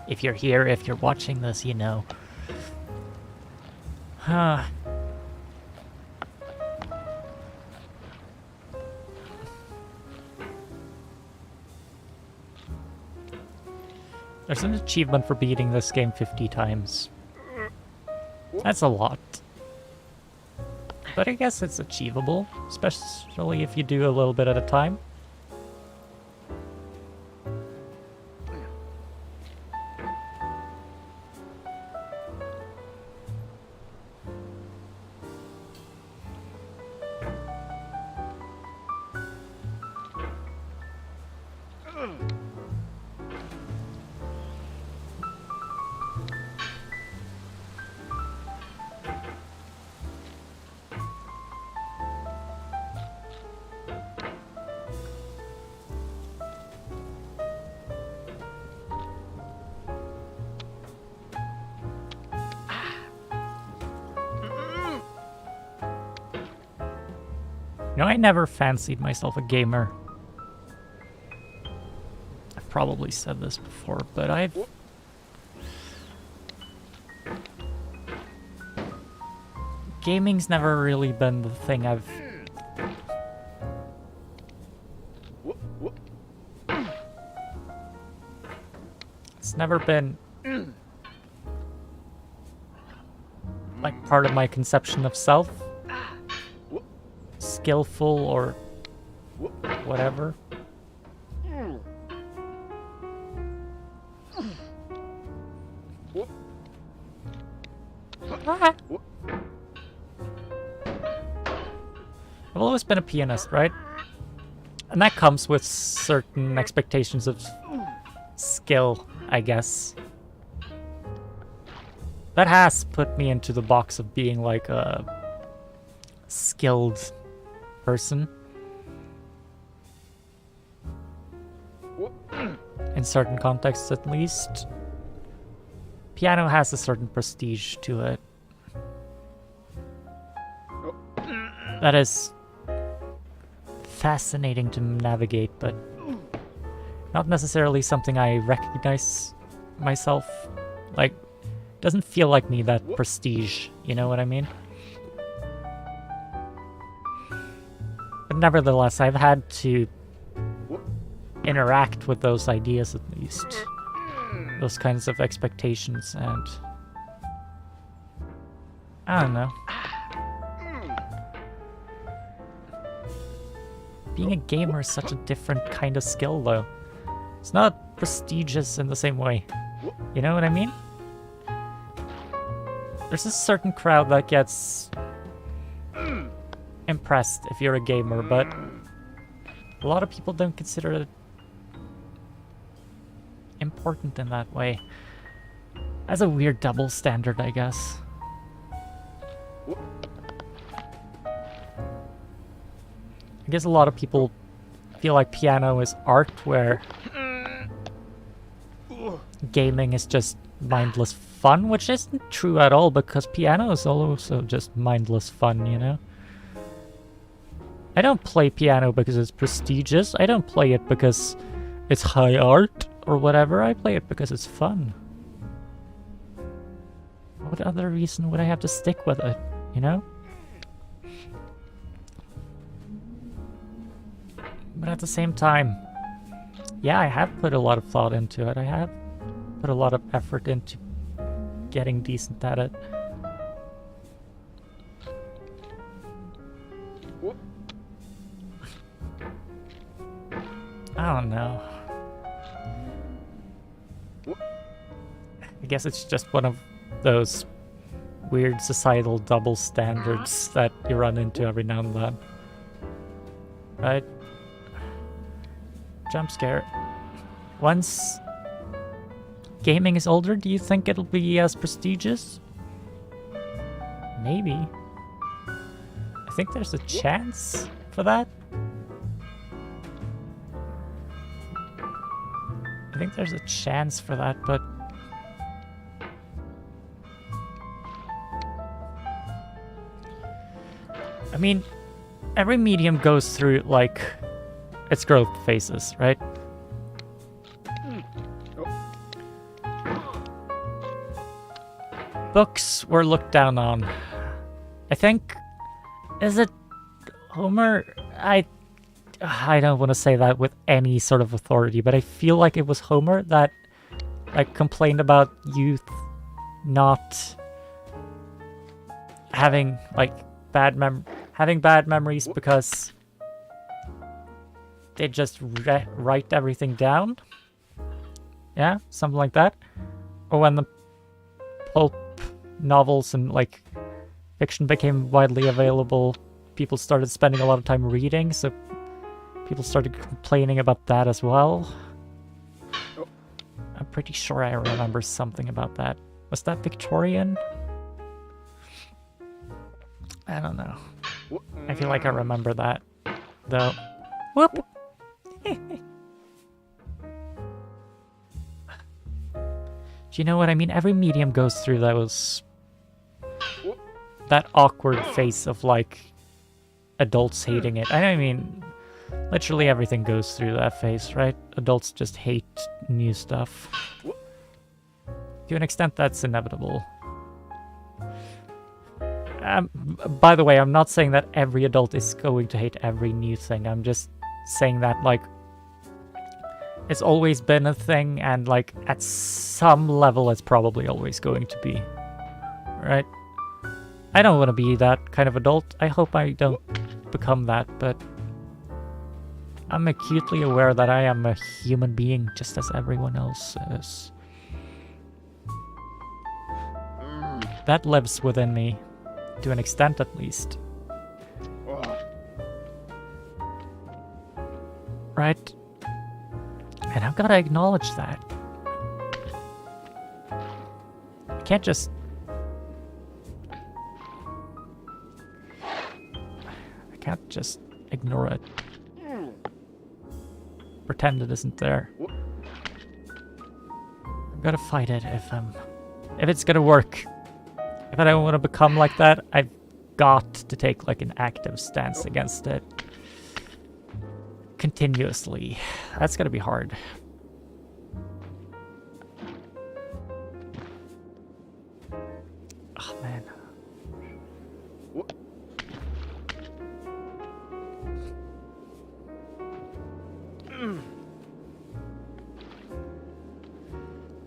if you're here, if you're watching this, you know. Huh. There's an achievement for beating this game 50 times. That's a lot. But I guess it's achievable, especially if you do a little bit at a time. You know, I never fancied myself a gamer. I've probably said this before, but gaming's never really been the thing I've... It's never been... like part of my conception of self. Skillful or whatever. I've always been a pianist, right? And that comes with certain expectations of skill, I guess. That has put me into the box of being like a skilled person. In certain contexts, at least. Piano has a certain prestige to it. That is fascinating to navigate, but not necessarily something I recognize myself. Like, doesn't feel like me, that prestige, you know what I mean? But nevertheless, I've had to interact with those ideas at least. Those kinds of expectations, and I don't know. Being a gamer is such a different kind of skill, though. It's not prestigious in the same way. You know what I mean? There's a certain crowd that gets impressed if you're a gamer, but a lot of people don't consider it important in that way. As a weird double standard, I guess. I guess a lot of people feel like piano is art, where gaming is just mindless fun, which isn't true at all, because piano is also just mindless fun, you know? I don't play piano because it's prestigious. I don't play it because it's high art or whatever. I play it because it's fun. What other reason would I have to stick with it, you know? But at the same time, yeah, I have put a lot of thought into it. I have put a lot of effort into getting decent at it. I don't know. I guess it's just one of those weird societal double standards that you run into every now and then. Right? Jump scare. Once gaming is older, do you think it'll be as prestigious? Maybe. I think there's a chance for that. I think there's a chance for that, but I mean, every medium goes through, like, its growth phases, right? Books were looked down on. I think... Is it Homer? I don't want to say that with any sort of authority, but I feel like it was Homer that, like, complained about youth not having, like, having bad memories because they just write everything down. Yeah, something like that. Or when the pulp novels and, like, fiction became widely available, people started spending a lot of time reading, so people started complaining about that as well. I'm pretty sure I remember something about that. Was that Victorian? I don't know. I feel like I remember that, though. Whoop! Do you know what I mean? Every medium goes through that awkward phase of, like, adults hating it. I mean, literally everything goes through that phase, right? Adults just hate new stuff. To an extent, that's inevitable. By the way, I'm not saying that every adult is going to hate every new thing. I'm just saying that, like, it's always been a thing, and, like, at some level, it's probably always going to be. Right? I don't want to be that kind of adult. I hope I don't become that, but I'm acutely aware that I am a human being just as everyone else is. That lives within me, to an extent at least. Right? And I've got to acknowledge that. I can't just... I can't just ignore it. Pretend it isn't there. I've got to fight it if it's gonna work. If I don't want to become like that, I've got to take, like, an active stance against it. Continuously. That's gonna be hard. Oh, man.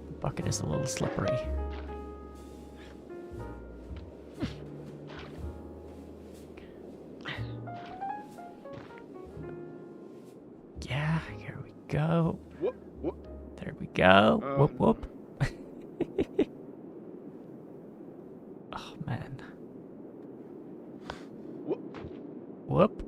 The bucket is a little slippery. Yeah, here we go. There we go. Whoop, whoop. Oh, man. Whoop.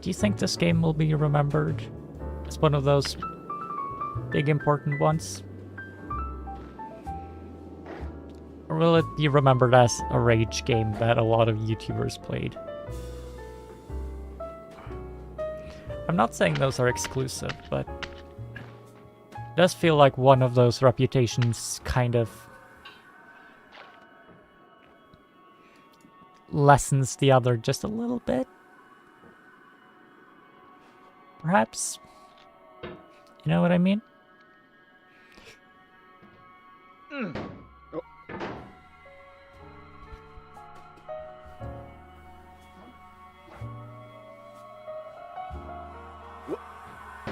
Do you think this game will be remembered as one of those big important ones? Or will it be remembered as a rage game that a lot of YouTubers played? I'm not saying those are exclusive, but it does feel like one of those reputations kind of lessens the other just a little bit. Perhaps. You know what I mean?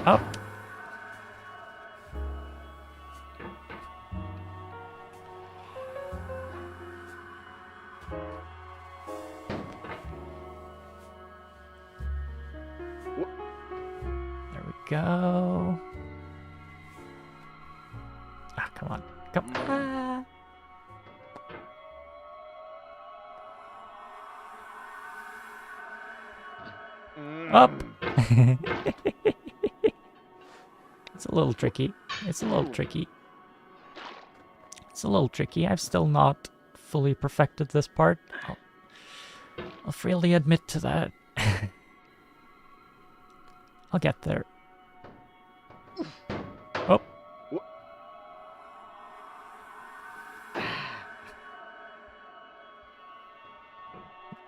Up. There we go. Ah, come on. Come on. Up. It's a little tricky. It's a little tricky. It's a little tricky. I've still not fully perfected this part. I'll freely admit to that. I'll get there. Oh.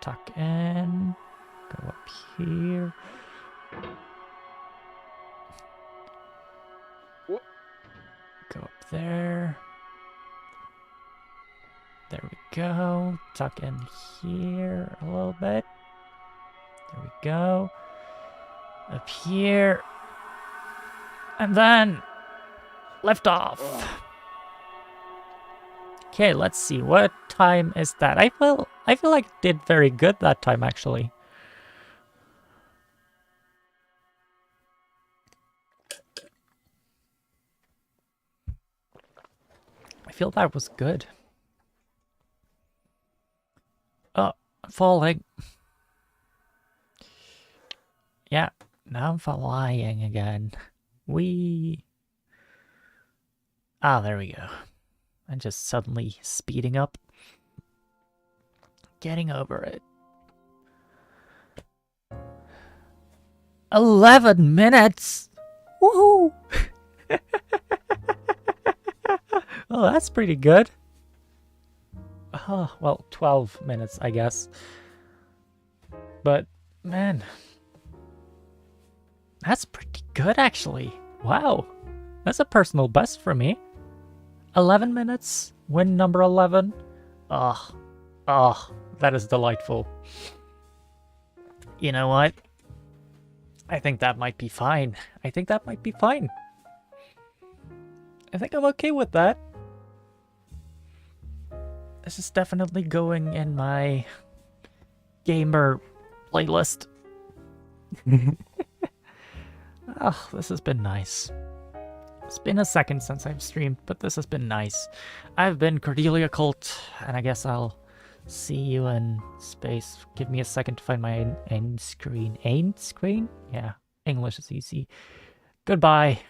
Tuck in. Go up here. Go up there. There we go. Tuck in here a little bit. There we go. Up here. And then lift off. Okay, let's see. What time is that? I feel like I did very good that time, actually. I feel that was good. Oh, I'm falling. Yeah, now I'm flying again. Whee! Ah, there we go. I'm just suddenly speeding up. Getting over it. 11 minutes! Woohoo! Oh, that's pretty good. Oh, well, 12 minutes, I guess. But, man. That's pretty good, actually. Wow. That's a personal best for me. 11 minutes, win number 11. Oh, that is delightful. You know what? I think that might be fine. I think that might be fine. I think I'm okay with that. This is definitely going in my gamer playlist. Oh, this has been nice. It's been a second since I've streamed, but this has been nice. I've been Cordelia Colt, and I guess I'll see you in space. Give me a second to find my end screen. End screen? Yeah, English is easy. Goodbye.